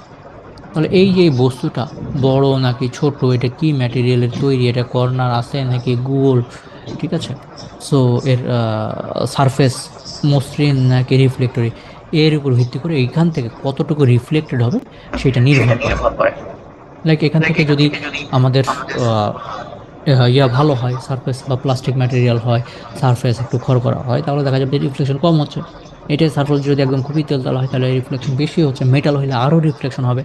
তাহলে এই যে বস্তুটা বড় নাকি ছোট, এটা কি ম্যাটেরিয়ালের তৈরি, এটা কর্নার আছে নাকি গোল, ঠিক আছে, সো এর সারফেস মসৃণ নাকি রিফ্লেক্টরি, এর উপর ভিত্তি করে এইখান থেকে কতটুকু রিফ্লেক্টেড হবে সেটা নির্ভর করে। লাইক এখান থেকে যদি আমাদের ভালো হয়, সারফেস বা প্লাস্টিক ম্যাটেরিয়াল হয়, সারফেস একটু খড়খড়া হয়, তাহলে দেখা যাবে রিফ্লেকশন কম হচ্ছে। এটাই সারফেস যদি একদম খুবই তেলতেলা হয় তাহলে রিফ্লেকশন বেশি হচ্ছে, মেটাল হলে আরও রিফ্লেকশন হবে।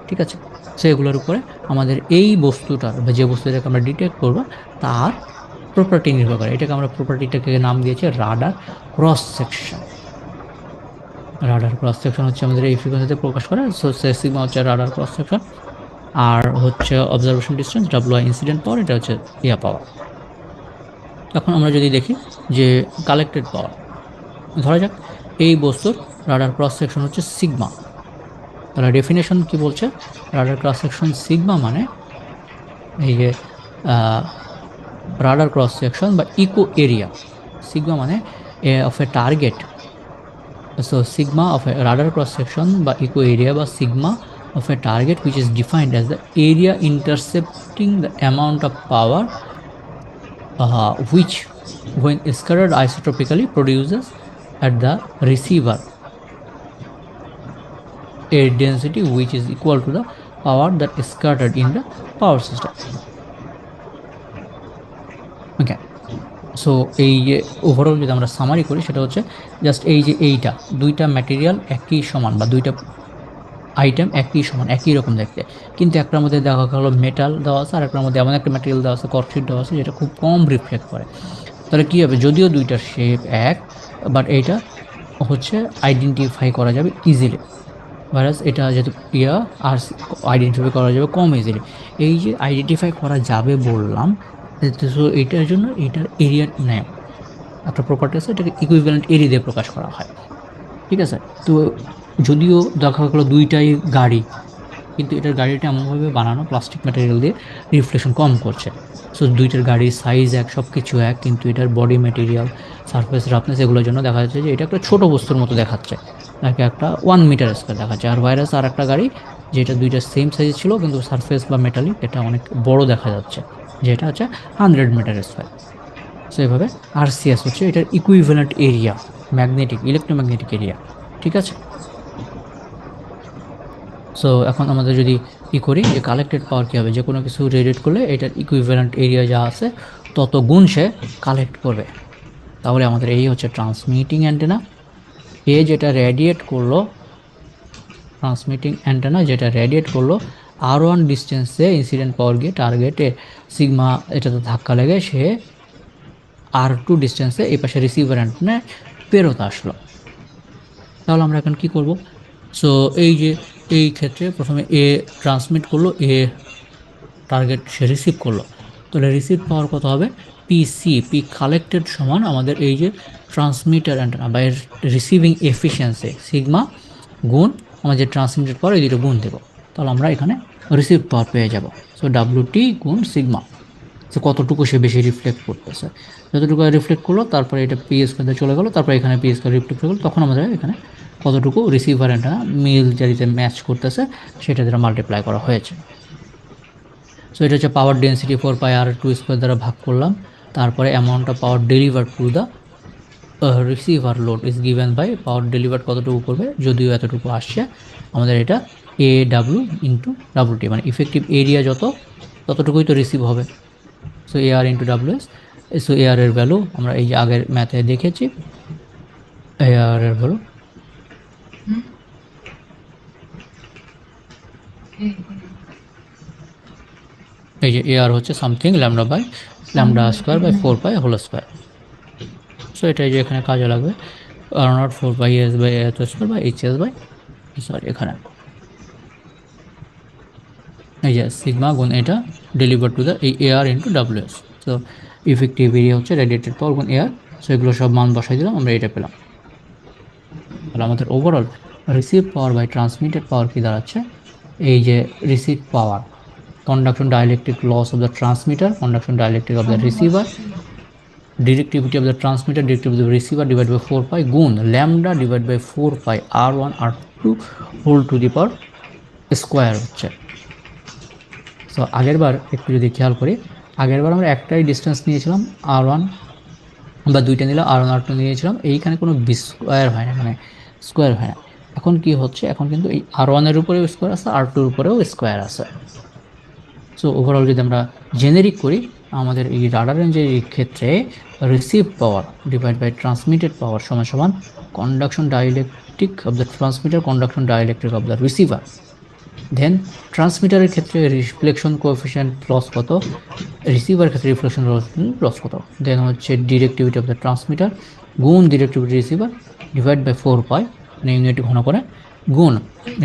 ঠিক আছে, সেগুলোর উপরে আমাদের এই বস্তুটার বা যে বস্তুটাকে আমরা ডিটেক্ট করবো তার প্রপার্টি নির্ভর করে। এটাকে আমরা প্রপার্টিটাকে নাম দিয়েছি radar cross section. Radar cross section হচ্ছে আমাদের এই ফ্রিকোয়েন্সিতে প্রকাশ করে। সো সিগমা হচ্ছে রাডার ক্রস সেকশন, আর হচ্ছে অবজারভেশন ডিস্টেন্স ডাব্লিউ ইনসিডেন্ট পাওয়ার, এটা হচ্ছে ইয়া পাওয়ার। এখন আমরা যদি দেখি যে কালেক্টেড পাওয়ার, ধরা যাক এই বস্তুর রাডার ক্রস সেকশন হচ্ছে সিগমা। তাহলে ডেফিনেশন কি বলছে? রাডার ক্রস সেকশন সিগমা মানে এই যে রাডার ক্রস সেকশন বা ইকো এরিয়া, সিগমা মানে of a target. So sigma of A radar cross section বা ইকো এরিয়া বা sigma of a target which is defined as the area intercepting the amount of power which when scattered isotropically produces at the receiver. air density which is equal to the power that is scattered in the power system. Okay, so এই যে ওভারঅল যদি আমরা সামারি করি সেটা হচ্ছে জাস্ট এই যে এইটা দুইটা ম্যাটেরিয়াল একই সমান বা দুইটা আইটেম একই সমান একই রকম দেখতে, কিন্তু একটার মধ্যে দেখা গেলো মেটাল দেওয়া আছে আর একটার মধ্যে এমন একটা ম্যাটেরিয়াল দেওয়া আছে কর্কশিট দেওয়া আছে যেটা খুব কম রিফ্লেক্ট করে। তাহলে কী হবে, যদিও দুইটার শেপ এক, বাট এইটা হচ্ছে আইডেন্টিফাই করা যাবে ইজিলি, ভাইরাস এটা যেহেতু আর আইডেন্টিফাই করা যাবে কম ইজিলি। এই যে আইডেন্টিফাই করা যাবে বললাম, তো এইটার জন্য এইটার এরিয়া নেয় একটা প্রপার্টি আছে, এটাকে ইকুইভ্যালেন্ট এরিয়া দিয়ে প্রকাশ করা হয়। ঠিক আছে, তো যদিও দেখা গেলো দুইটাই গাড়ি, কিন্তু এটার গাড়িটা এমনভাবে বানানো প্লাস্টিক ম্যাটেরিয়াল দিয়ে রিফ্লেকশন কম করছে। সো দুইটার গাড়ির সাইজ এক, সব কিছু এক, কিন্তু এটার বডি ম্যাটেরিয়াল, সারফেস রাফনেস এগুলোর জন্য দেখা যাচ্ছে যে এটা একটা ছোটো বস্তুর মতো দেখাচ্ছে, নাকি একটা 1 মিটার স্কোয়ার দেখাচ্ছে। আর ভাইরাস আর একটা গাড়ি যেটা দুইটা সেম সাইজ ছিল কিন্তু সারফেস বা মেটালিক এটা অনেক বড় দেখা যাচ্ছে, যেটা হচ্ছে 100 মিটার স্কোয়ার। সো এভাবে আরসিএস হচ্ছে এটার equivalent area, magnetic electromagnetic area. ঠিক আছে, সো এখন আমাদের যদি করি যে কালেক্টেড পাওয়ার কী হবে, যে কোনো কিছু রেডিয়েট করলে এটার ইকুইভ্যালেন্ট এরিয়া যা আছে তত গুণ সে কালেক্ট করবে। তাহলে আমাদের এই হচ্ছে ট্রান্সমিটিং অ্যান্টেনা, যেটা রেডিয়েট করলো, ট্রান্সমিটিং অ্যান্টেনা যেটা রেডিয়েট করলো R1 ডিস্টেন্সে ইনসিডেন্ট পাওয়ার গিয়ে টার্গেটে সিগমা এটাতে ধাক্কা লেগে সে R2 ডিস্টেন্সে এই পাশে রিসিভার অ্যান্টেনা পেরোতে আসলো। তাহলে আমরা এখন কি করব, সো এই যে এই ক্ষেত্রে প্রথমে এ ট্রান্সমিট করলো, এ টার্গেট সে রিসিভ করলো, তাহলে রিসিভ পাওয়ার কত হবে, পি কালেক্টেড সমান আমাদের এই যে ট্রান্সমিটার অ্যান্টেনা বা এর রিসিভিং এফিসিয়েন্সি সিগমা গুণ আমাদের যে ট্রান্সমিটেড পাওয়ার এই দুটো গুণ দেবো, তাহলে আমরা এখানে রিসিভ পাওয়ার পেয়ে যাব। সো ডাব্লিউটি গুণ সিগমা, সো কতটুকু সে বেশি রিফ্লেক্ট করতেছে, যতটুকু রিফ্লেক্ট করলো তারপরে এটা পি স্কোয়ারে চলে গেলো, তারপরে এখানে পি স্কোয়ার রিফ্লেক্ট হয়ে গেলো, তখন আমাদের এখানে কতটুকু রিসিভার অ্যান্টেনা মিল যারিতে ম্যাচ করতেছে সেটা দ্বারা মাল্টিপ্লাই করা হয়েছে। সো এটা হচ্ছে পাওয়ার ডেন্সিটি 4πr² স্কোয়ার দ্বারা ভাগ করলাম, তারপরে amount of power deliver to the receiver load is given by power deliver কতটুকু করবে, যদিও এতটুকু আসছে আমাদের এটা AW ইন্টু WT, মানে ইফেক্টিভ এরিয়া যত ততটুকুই তো রিসিভ হবে। So AR into WS, so AR এর ভ্যালু আমরা এই যে আগের ম্যাথে দেখেছি, AR এর ভ্যালু এই যে AR হচ্ছে something lambda square by 4π whole square. So এটা যে এখানে কাজে লাগবে R0 4πs by AH square by HS by sorry এখানে এই যে সিগমা গুণ এটা ডেলিভার টু দ্য এই AR into WS। So effective area হচ্ছে রেডিয়েটেড পাওয়ার গুণ AR। সো এগুলো সব মান বসাই দিলাম, আমরা এটা পেলাম। তাহলে আমাদের overall receive power by transmitted power কি দাঁড়াচ্ছে, এই যে receive power conduction dielectric loss of the transmitter, conduction dielectric of the receiver, directivity of the transmitter, directivity of the receiver divided by 4π গুণ lambda divided by 4π R1 R2 whole to the power square হচ্ছে। সো আগেরবার একটু যদি খেয়াল করি, আগেরবার আমরা একটাই ডিস্টেন্স নিয়েছিলাম R1 বা দুইটা নিলাম R1 R2 নিয়েছিলাম, এইখানে কোনো স্কোয়ার হয় না, মানে স্কোয়ার হয় না। এখন কি হচ্ছে, এখন কিন্তু এই R1 এর উপরেও স্কোয়ার আছে, R2 এর উপরেও স্কোয়ার আছে। সো ওভারঅল যদি আমরা জেনেরিক করি, আমাদের এই রাডার রেঞ্জের ক্ষেত্রে receive power divide by transmitted power সমান সমান conduction dielectric of the transmitter, conduction dielectric of the receiver. Then ট্রান্সমিটারের ক্ষেত্রে রিফ্লেকশন কোএফিসিয়েন্ট লস কত, রিসিভার ক্ষেত্রে রিফ্লেকশন লস কত, দেন হচ্ছে ডিরেক্টিভিটি অফ দ্য ট্রান্সমিটার গুণ ডিরেক্টিভিটি রিসিভার ডিভাইড বাই 4π, মানে ইউনিট ঘন করে গুণ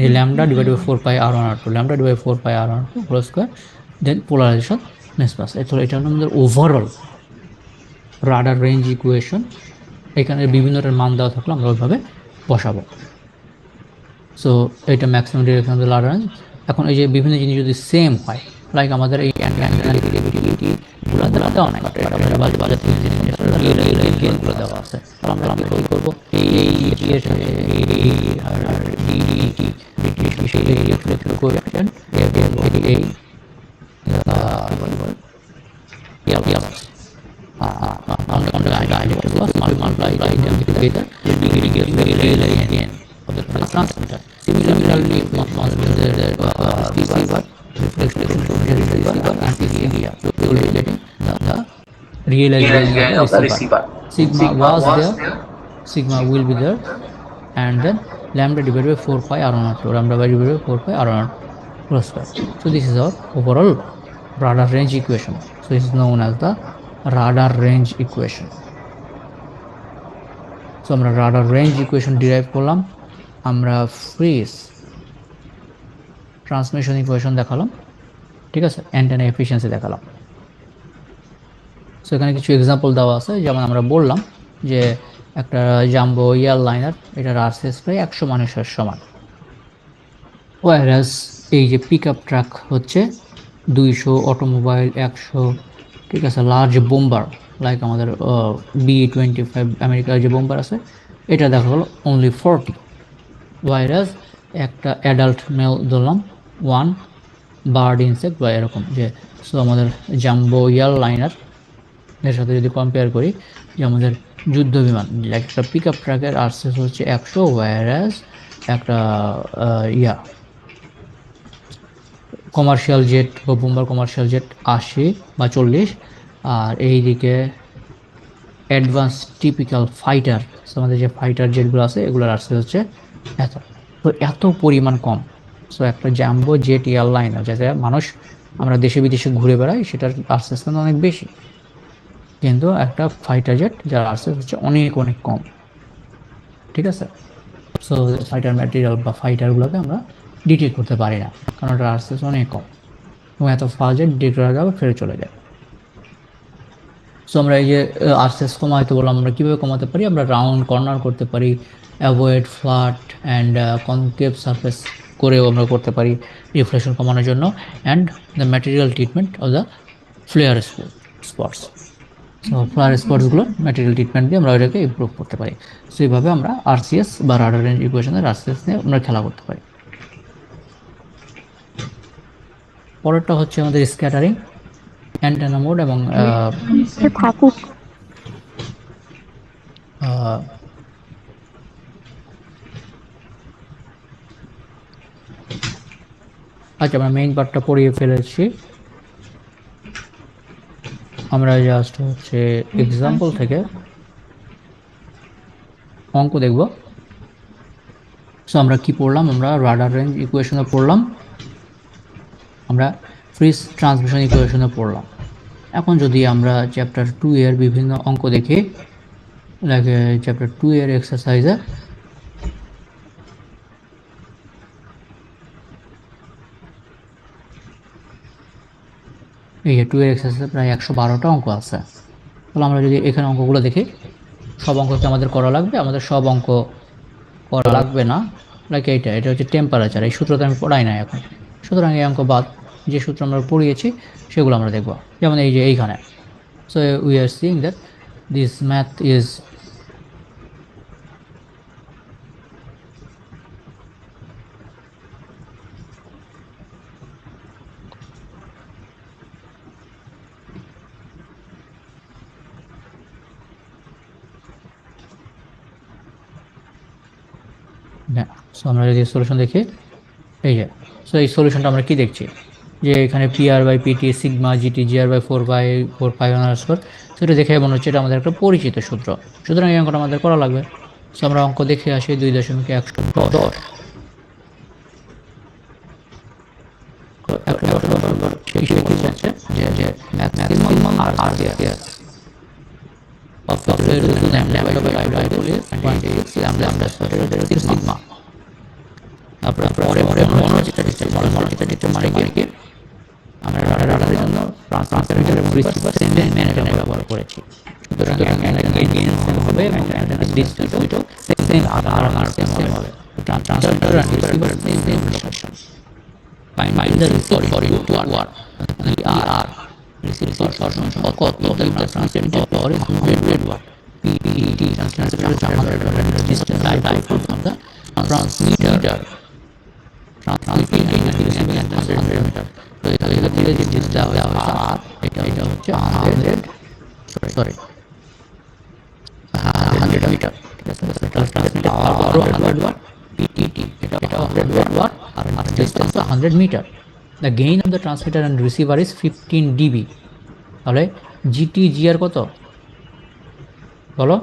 এই lambda divide by 4π R1 R2, lambda divide 4π R1 R2 whole square, then polarization মেসপাস। তাহলে এটা হলো আমাদের ওভারঅল রাডার রেঞ্জ ইকুয়েশন। এখানে বিভিন্নটার মান দেওয়া থাকলে আমরা ওইভাবে বসাবো। সো এটা maximum direction of the radar range. এখন এই যে বিভিন্ন জিনিস যদি সেম হয়, লাইক আমাদের এই অ্যান্টেনাগুলো দেওয়া নাই, বাজার থেকে জিনিসগুলো দেওয়া আছে, তাহলে আমরা কী করবো, এই transmitter similarly with receiver, reflection potential receiver and CDR, you will be getting the realized gain of the receiver. Sigma was there, sigma will be there, and then lambda divided by 4 pi r naught, lambda divided by 4 pi r naught whole square. So this is our overall radar range equation. So this is known as the radar range equation. So আমরা radar range equation derive করলাম, আমরা ফ্রিজ ট্রান্সমিশন ইকুয়েশন দেখালাম, ঠিক আছে, অ্যান্টেনা এফিসিয়েন্সি দেখালাম। সো এখানে কিছু এক্সাম্পল দেওয়া আছে, যেমন আমরা বললাম যে একটা জাম্বো এয়ারলাইনার, এটার আরসিএস প্রায় 100 মানুষের সমান, ওয়ারাস এই যে পিক আপ ট্রাক হচ্ছে 200, অটোমোবাইল 100, ঠিক আছে, লার্জ বোম্বার লাইক আমাদের B-25 আমেরিকার যে বোম্বার আছে এটা দেখা গেলো অনলি 40, ওয়ারাস একটা অ্যাডাল্ট মেল ধরলাম 1 বার্ড ইনসেক্ট বা এরকম যে। সো আমাদের জাম্বো এয়ারলাইনার এর সাথে যদি কম্পেয়ার করি, যে আমাদের যুদ্ধ বিমান একটা পিক আপ ট্রাকের আরসিএস হচ্ছে 100, ওয়ারাস একটা কমার্শিয়াল জেট বা বোম্বার কমার্শিয়াল জেট 80 বা 40, আর এইদিকে অ্যাডভান্স টিপিক্যাল ফাইটার, আমাদের যে ফাইটার জেটগুলো আছে এগুলোর আরসিএস হচ্ছে এত। তো এত পরিমাণ কম। সো একটা জাম্বো জেট এয়ারলাইনার যাতে মানুষ আমরা দেশে বিদেশে ঘুরে বেড়াই সেটার আরসিএস কিন্তু অনেক বেশি, কিন্তু একটা ফাইটার জেট যার আরসিএস হচ্ছে অনেক অনেক কম, ঠিক আছে। সো ফাইটার ম্যাটেরিয়াল বা ফাইটারগুলোকে আমরা ডিটেক্ট করতে পারি না, কারণ ওটার আরসিএস অনেক কম এবং এত ফাস্ট জেট ডিটেক্ট করা যাবে ফেরত চলে যায়। সো আমরা এই যে আরসিএস কমাইতে বললাম, আমরা কীভাবে কমাতে পারি, আমরা রাউন্ড কর্নার করতে পারি, avoid flat and concave surface করেও আমরা করতে পারি রিফ্লেকশন কমানোর জন্য, and the material treatment of the flare spots. So flare স্পটসগুলোর ম্যাটেরিয়াল ট্রিটমেন্ট দিয়ে আমরা ওইটাকে ইমপ্রুভ করতে পারি। সো এইভাবে আমরা আরসিএস বা রাডার রেঞ্জ ইকুয়েশনের আরসিএস নিয়ে আমরা খেলা করতে পারি। পরেরটা হচ্ছে আমাদের স্ক্যাটারিং, অ্যান্টেনা মোড এবং আচ্ছা, আমরা মেইন পার্টটা পড়িয়ে ফেলেছি, আমরা জাস্ট হচ্ছে এক্সাম্পল থেকে অঙ্ক দেখব। সো আমরা কি পড়লাম, আমরা রাডার রেঞ্জ ইকুয়েশনে পড়লাম, আমরা ফ্রিজ ট্রান্সমিশন ইকুয়েশনে পড়লাম। এখন যদি আমরা চ্যাপ্টার 2 এর বিভিন্ন অঙ্ক দেখি, লাইক চ্যাপ্টার 2 এর এক্সারসাইজে এই 2 এর এক্সারসাইজে প্রায় 112টা অঙ্ক আছে। তাহলে আমরা যদি এখানে অঙ্কগুলো দেখি, সব অঙ্ককে আমাদের করা লাগবে, আমাদের সব অঙ্ক করা লাগবে না। লাইক এটা হচ্ছে টেম্পারেচার, এই সূত্রটা আমি পড়াই না এখন, সুতরাং এই অঙ্ক বাদ, যে সূত্র আমরা পড়িয়েছি সেগুলো আমরা দেখব। যেমন এই যে এইখানে, so we are seeing that this math is so আমরা যদি সলিউশন দেখি, এই যে সো এই সলিউশনটা আমরা কি দেখছি, যে এখানে PR/PT sigma GT GR/4 4 5 square, সেটা দেখে মনে হচ্ছে এটা আমাদের একটা পরিচিত সূত্র, সুতরাং এই অঙ্কটা আমাদের করা লাগবে। সো আমরা অঙ্ক দেখে আসি 2.110 যে maximum RCS of the lambda sigma. আপনারা পরে মনোলজিটা ডিটারমাইন কি আমরা রাডারের জন্য ট্রান্সফারের রিসিভার সেন্ড ম্যানেজার ব্যবহার করেছি। সুতরাং গেইন হবে এবং ডিসটেন্স দুটো সেম আর সেম হবে। ট্রান্সফার আর receiver same location. Find the receiver to আর আর receive সর্বনিম্ন কত transmit power 100 watt PT transmitter distance ডাই from the transmitter transmitting receiving 100 metre. তো এখানে যে ডিসটেন্স দেওয়া হয়েছে আর এটা হচ্ছে 100 মিটার, ঠিক আছে। ট্রান্সমিটার পাওয়ার 100 ওয়াট, PT এটা এটা 100 ওয়াট আর distance 100 metre. The gain of the transmitter and receiver is 15 dB. তাহলে জিটিজিআর কত বলো?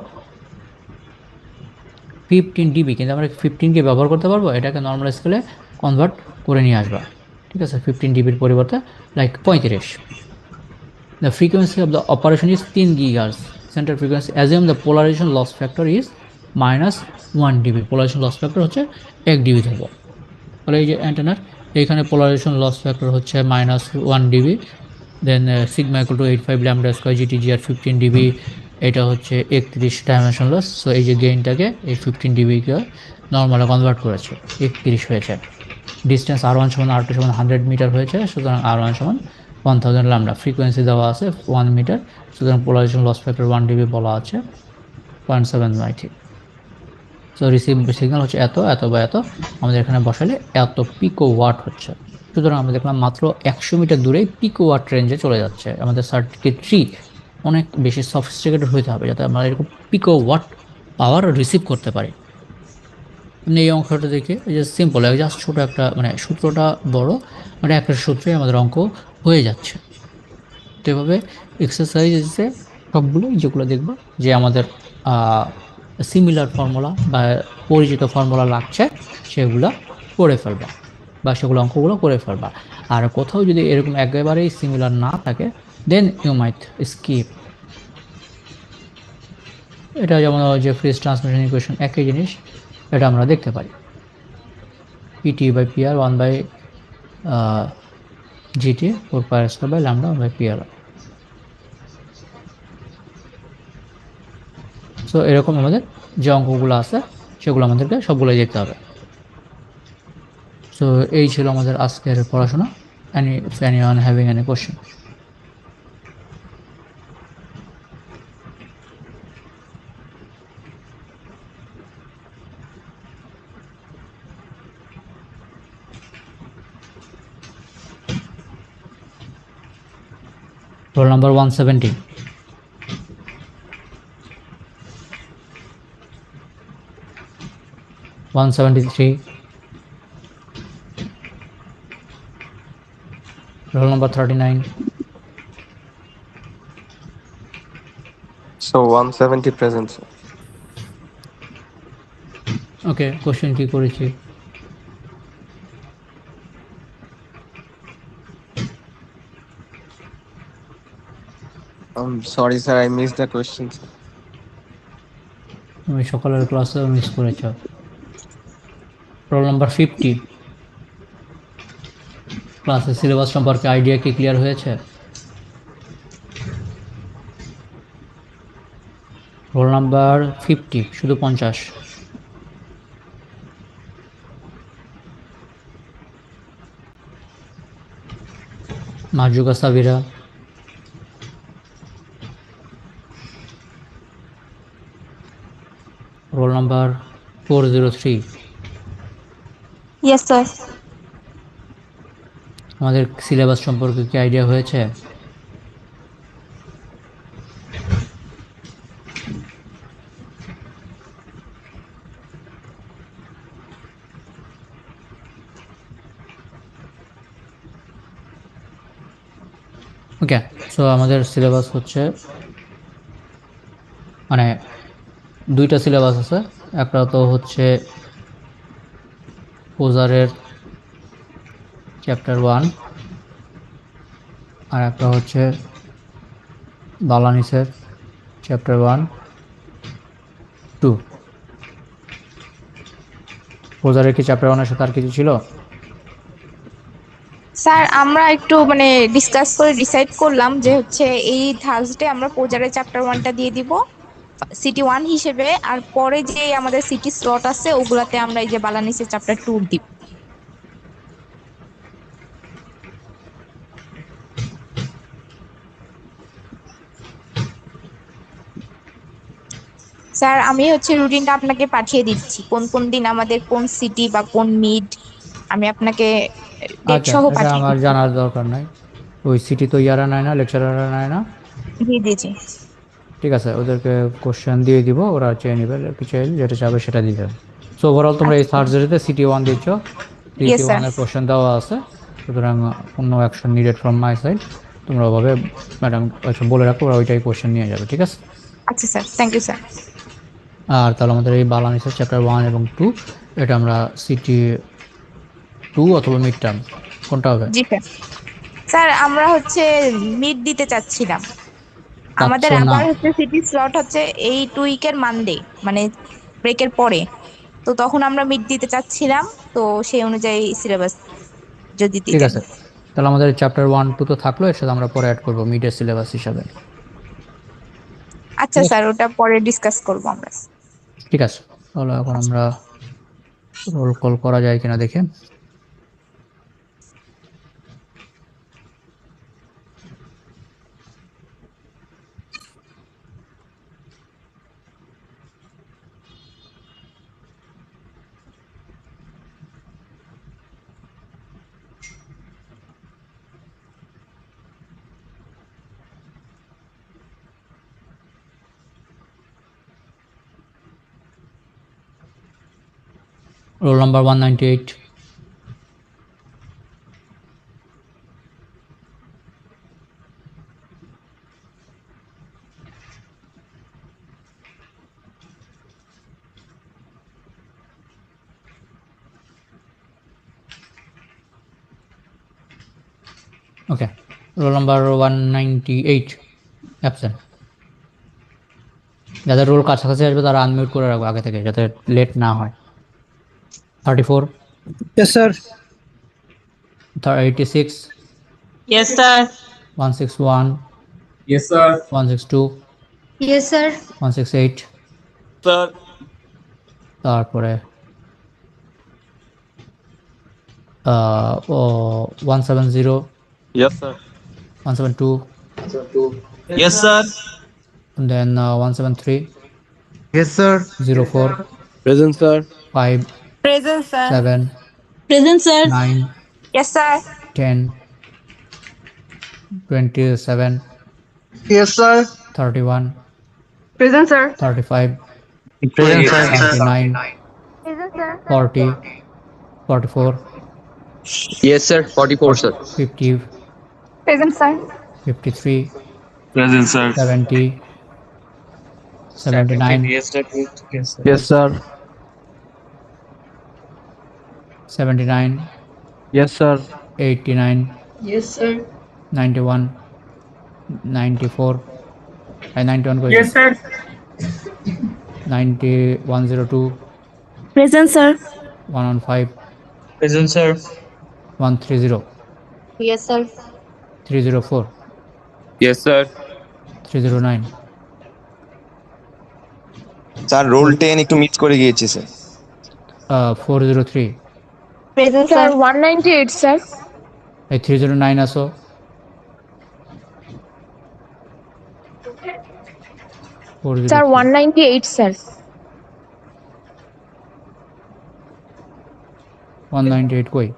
15 ডিবি, কিন্তু আমরা 15কে ব্যবহার করতে পারবো, এটাকে নর্মাল স্কেলে কনভার্ট করে নিয়ে আসবা। ঠিক আছে, 15 ডিবির পরিবর্তে like 35। The frequency of the operation is 3 gigahertz. Centre frequency assume the polarisation loss factor is -1 dB. Polarisation loss factor হচ্ছে 1 ডিবি ধরবো। তাহলে এই যে অ্যান্টেনার এইখানে পোলারাইজেশন লস ফ্যাক্টর হচ্ছে -1 dB. Then sigma equal to 85 lambda square, GT GR 15 dB, এটা হচ্ছে 31 ডাইমেনশনলেস। সো এই যে গেইনটাকে এই 15 ডিবিকে নর্মালে কনভার্ট করেছে, 31 হয়েছে। ডিস্টেন্স R1 সমান R2 সমান 100 মিটার হয়েছে, সুতরাং R1 সমান 1000 ল্যামডা। ফ্রিকোয়েন্সি দেওয়া আছে 1 মিটার, সুতরাং পোলারাইজেশন লস ফ্যাক্টর 1 ডিবি বলা আছে 0.793। সো রিসিভ সিগন্যাল হচ্ছে এত এত বা এত, আমাদের এখানে বসালে এত পিকো ওয়াট হচ্ছে। সুতরাং আমরা দেখলাম মাত্র 100 মিটার দূরেই পিকো ওয়াট রেঞ্জে চলে যাচ্ছে। আমাদের সার্কিট্রি অনেক বেশি সফিস্টিকেটেড হতে হবে যাতে আমরা এরকম পিকো ওয়াট পাওয়ার রিসিভ করতে পারি। এই অঙ্কটা দেখে এই যে সিম্পল, জাস্ট ছোটো একটা মানে সূত্রটা বড়, মানে একটা সূত্রে আমাদের অঙ্ক হয়ে যাচ্ছে। তো এভাবে এক্সারসাইজে সবগুলো যেগুলো দেখবো যে আমাদের সিমিলার ফর্মুলা বা পরিচিত ফর্মুলা লাগছে সেগুলো করে ফেলবা, বা সেগুলো অঙ্কগুলো করে ফেলবা। আর কোথাও যদি এরকম একেবারেই সিমিলার না থাকে দেন ইউ মাইট স্কিপ। এটা যেমন যে ফ্রিজ ট্রান্সমিশন ইকুয়েশন একই জিনিস, এটা আমরা দেখতে পারি পিটি বাই পিআর 1 বাই GT 4 pi square by lambda 1 by PR. So এরকম আমাদের যে অঙ্কগুলো আছে সেগুলো আমাদেরকে সবগুলোই দেখতে হবে। সো এই ছিল আমাদের আজকের পড়াশোনা। anyone having any question? Roll number 170. (173). Roll number 39. So 170 present, sir. Okay, question কি করেছি? Sorry, sir, I missed the question, sir. তুমি সকালের ক্লাসে মিস করেছ। Roll number 50। ক্লাসের সিলেবাস সম্পর্কে আইডিয়া কি ক্লিয়ার হয়েছে? রোল নাম্বার 50, শুধু 50। Marjuka Sabira. Roll number 403। Yes, sir. আমাদের সিলেবাস সম্পর্কে কি আইডিয়া হয়েছে? ওকে, সো আমাদের সিলেবাস হচ্ছে মানে দুইটা সিলেবাস আছে। একটা তো হচ্ছে পোজারের চ্যাপ্টার 1, আর একটা হচ্ছে বালানিসের চ্যাপ্টার 1, 2। পোজারের কি চ্যাপ্টার 1-এর সাথে আর কিছু ছিল? স্যার আমরা একটু মানে ডিসকাস করে ডিসাইড করলাম যে হচ্ছে এই থার্সডে আমরা পোজারের চ্যাপ্টার 1টা দিয়ে দিব সিটি 1 হিসেবে, আর পরে যে আমাদের সিটি স্লট আছে ওগুলাতে আমরা এই যে বালানিসের চ্যাপ্টার 2 দিব। স্যার আমি হচ্ছে রুটিনটা আপনাকে পাঠিয়ে দিচ্ছি, কোন কোন দিন আমাদের কোন সিটি বা কোন মিড আমি আপনাকে ডেট আচ্ছা, সহ এটা পাঠিয়ে আমার দিচ্ছি। জানার দরকার নাই। ওই সিটি তো ইয়ারা নেয় না, লেকচারাররা নেয় না। জি জি জি। ঠিক আছে, ওদেরকে কোশ্চেন দিয়ে দিব, ওরা চেয়ে নেবে, চাইলে যেটা চাবে সেটা দিয়ে দেবে। সো ওভারঅল তোমরা এই সার্জারিতে সিটি 1 দিচ্ছ, Yes, sir. সিটি 1 এর কোশ্চেন দেওয়া আছে, সুতরাং কোনো action needed from my side. তোমরা ওভাবে ম্যাডাম বলে রাখো, ওরা ওইটাই কোশ্চেন নিয়ে যাবে, ঠিক আছে? আচ্ছা স্যার, থ্যাংক ইউ স্যার। আর তাহলে আমাদের এই বালানিসের চ্যাপ্টার 1 এবং 2 এটা আমরা সিটি 2 অথবা মিড টার্ম কোনটা হবে? জি স্যার। স্যার আমরা হচ্ছে মিড দিতে চাচ্ছিলাম। আমাদের চাচ্ছ না? আবার হচ্ছে সিটি স্লট হচ্ছে এই 2 উইকের মানডে, মানে ব্রেকের পরে। তো তখন আমরা মিড দিতে চাচ্ছিলাম, তো সেই অনুযায়ী সিলেবাস যদি ঠিক দিতেন। আছে, তাহলে আমাদের চ্যাপ্টার 1 2 তো থাকলো, এর সাথে আমরা পরে অ্যাড করবো মিডের সিলেবাস হিসাবে। আচ্ছা ঠিক আছে, স্যার, ওটা পরে ডিসকাস করবো আমরা। ঠিক আছে। তাহলে এখন আমরা রোল কল করা যায় কিনা দেখে। Roll number 198। ওকে, রোল নাম্বার 198 অ্যাবসেন্ট। যাদের রোল কাছাকাছি আসবে তারা আনমিউট করে রাখবো আগে থেকে, যাতে লেট না হয়। 34, Yes, sir. 86, Yes, sir. 161, Yes, sir. 162, Yes, sir. 168, Sir. তারপরে 170, Yes, sir. 172, Yes, sir. and then 173, Yes, sir. 04, Present, sir. 5, Present, sir. 7, Present, sir. 9, yes sir. 10, 27, Yes, sir. 31, Present, sir. 35, Present, sir. 39, 40, 44, Yes, sir. 44, sir. 50, Present, sir. 53, Present, sir. 70, 79, Yes, sir. 79, Yes, sir. 89, Yes, sir. 91, 94, 91 কই? Yes, sir. 90, 102, Present, sir. 115, Present, sir. 130, Yes, sir. 304, Yes, sir. 309, sir roll 10 একটু মিস করে গিয়েছি sir. 403, present Sir, sir. 198, sir. এই 309 আসো, 403, Sir, 198, sir. 198 কই?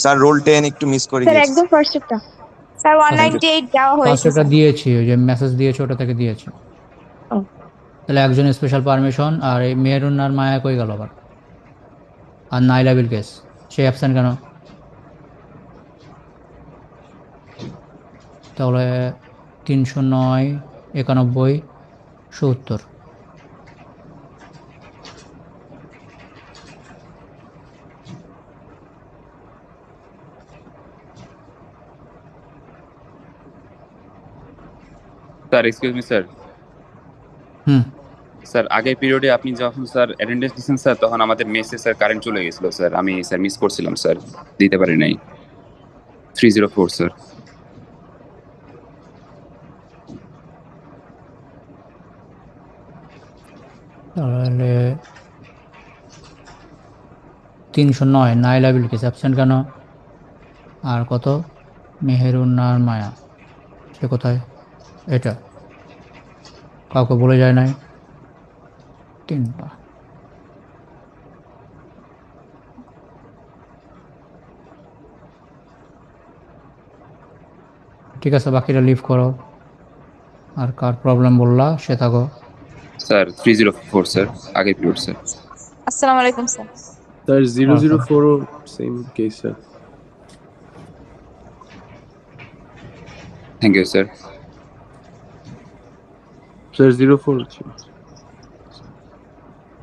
স্যার রোল 10 একটু মিস করে Sir, গিয়েছি। একদম ফার্স্ট একটা। স্যার 198 দেওয়া হয়েছে পাঁচশোটা স্যার। দিয়েছি, ওই যে মেসেজ দিয়েছে ওটা থেকে দিয়েছি। ও। তাহলে একজন স্পেশাল পারমিশন, আর এই মেহরুন আর মায়া কই গেল আবার? আর নাইলা বিলকেস, সে অ্যাবসেন্ট কেন? তাহলে 309, 91, 70। Sir excuse me sir. Hmm, sir আগের পিরিয়ডে আপনি যখন স্যার অ্যাটেন্ডেন্স দিয়েছেন স্যার, তখন আমাদের মেসে স্যার কারেন্ট চলে গেছিল স্যার, আমি স্যার মিস করছিলাম স্যার, দিতে পারি নাই। 304 স্যার। তাহলে 309 নাইলা বিলকেস অ্যাবসেন্ট কেন? আর কত? মেহেরুন আর মায়া, সে কোথায়? এটা কাউকে বলে যায় নাই। 3টা। ঠিক আছে, বাকিটা লিভ করো। আর কার প্রবলেম বললা সে থাকো। স্যার 304 স্যার, আগের পিরিয়ড স্যার। আসসালামু আলাইকুম sir. Sir, 004 same case, sir. Thank you sir. Sir, 04 ছিল।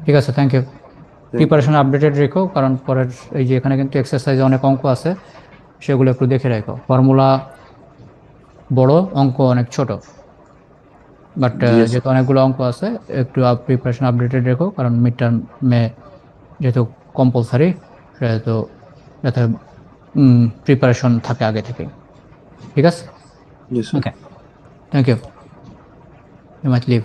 ঠিক আছে, থ্যাংক ইউ। প্রিপারেশন আপডেটেড রেখো, কারণ পরের এই যে এখানে কিন্তু এক্সারসাইজে অনেক অঙ্ক আছে, সেগুলো একটু দেখে রাখো। ফর্মুলা বড়, অঙ্ক অনেক ছোট, বাট Yes, যেহেতু অনেকগুলো অঙ্ক আছে একটু প্রিপারেশন আপডেটেড রেখো, কারণ মিড টার্মে যেহেতু কম্পালসারি, সেহেতু যাতে প্রিপারেশন থাকে আগে থেকে। ঠিক আছে, yes, sir. Okay, thank you, you might leave.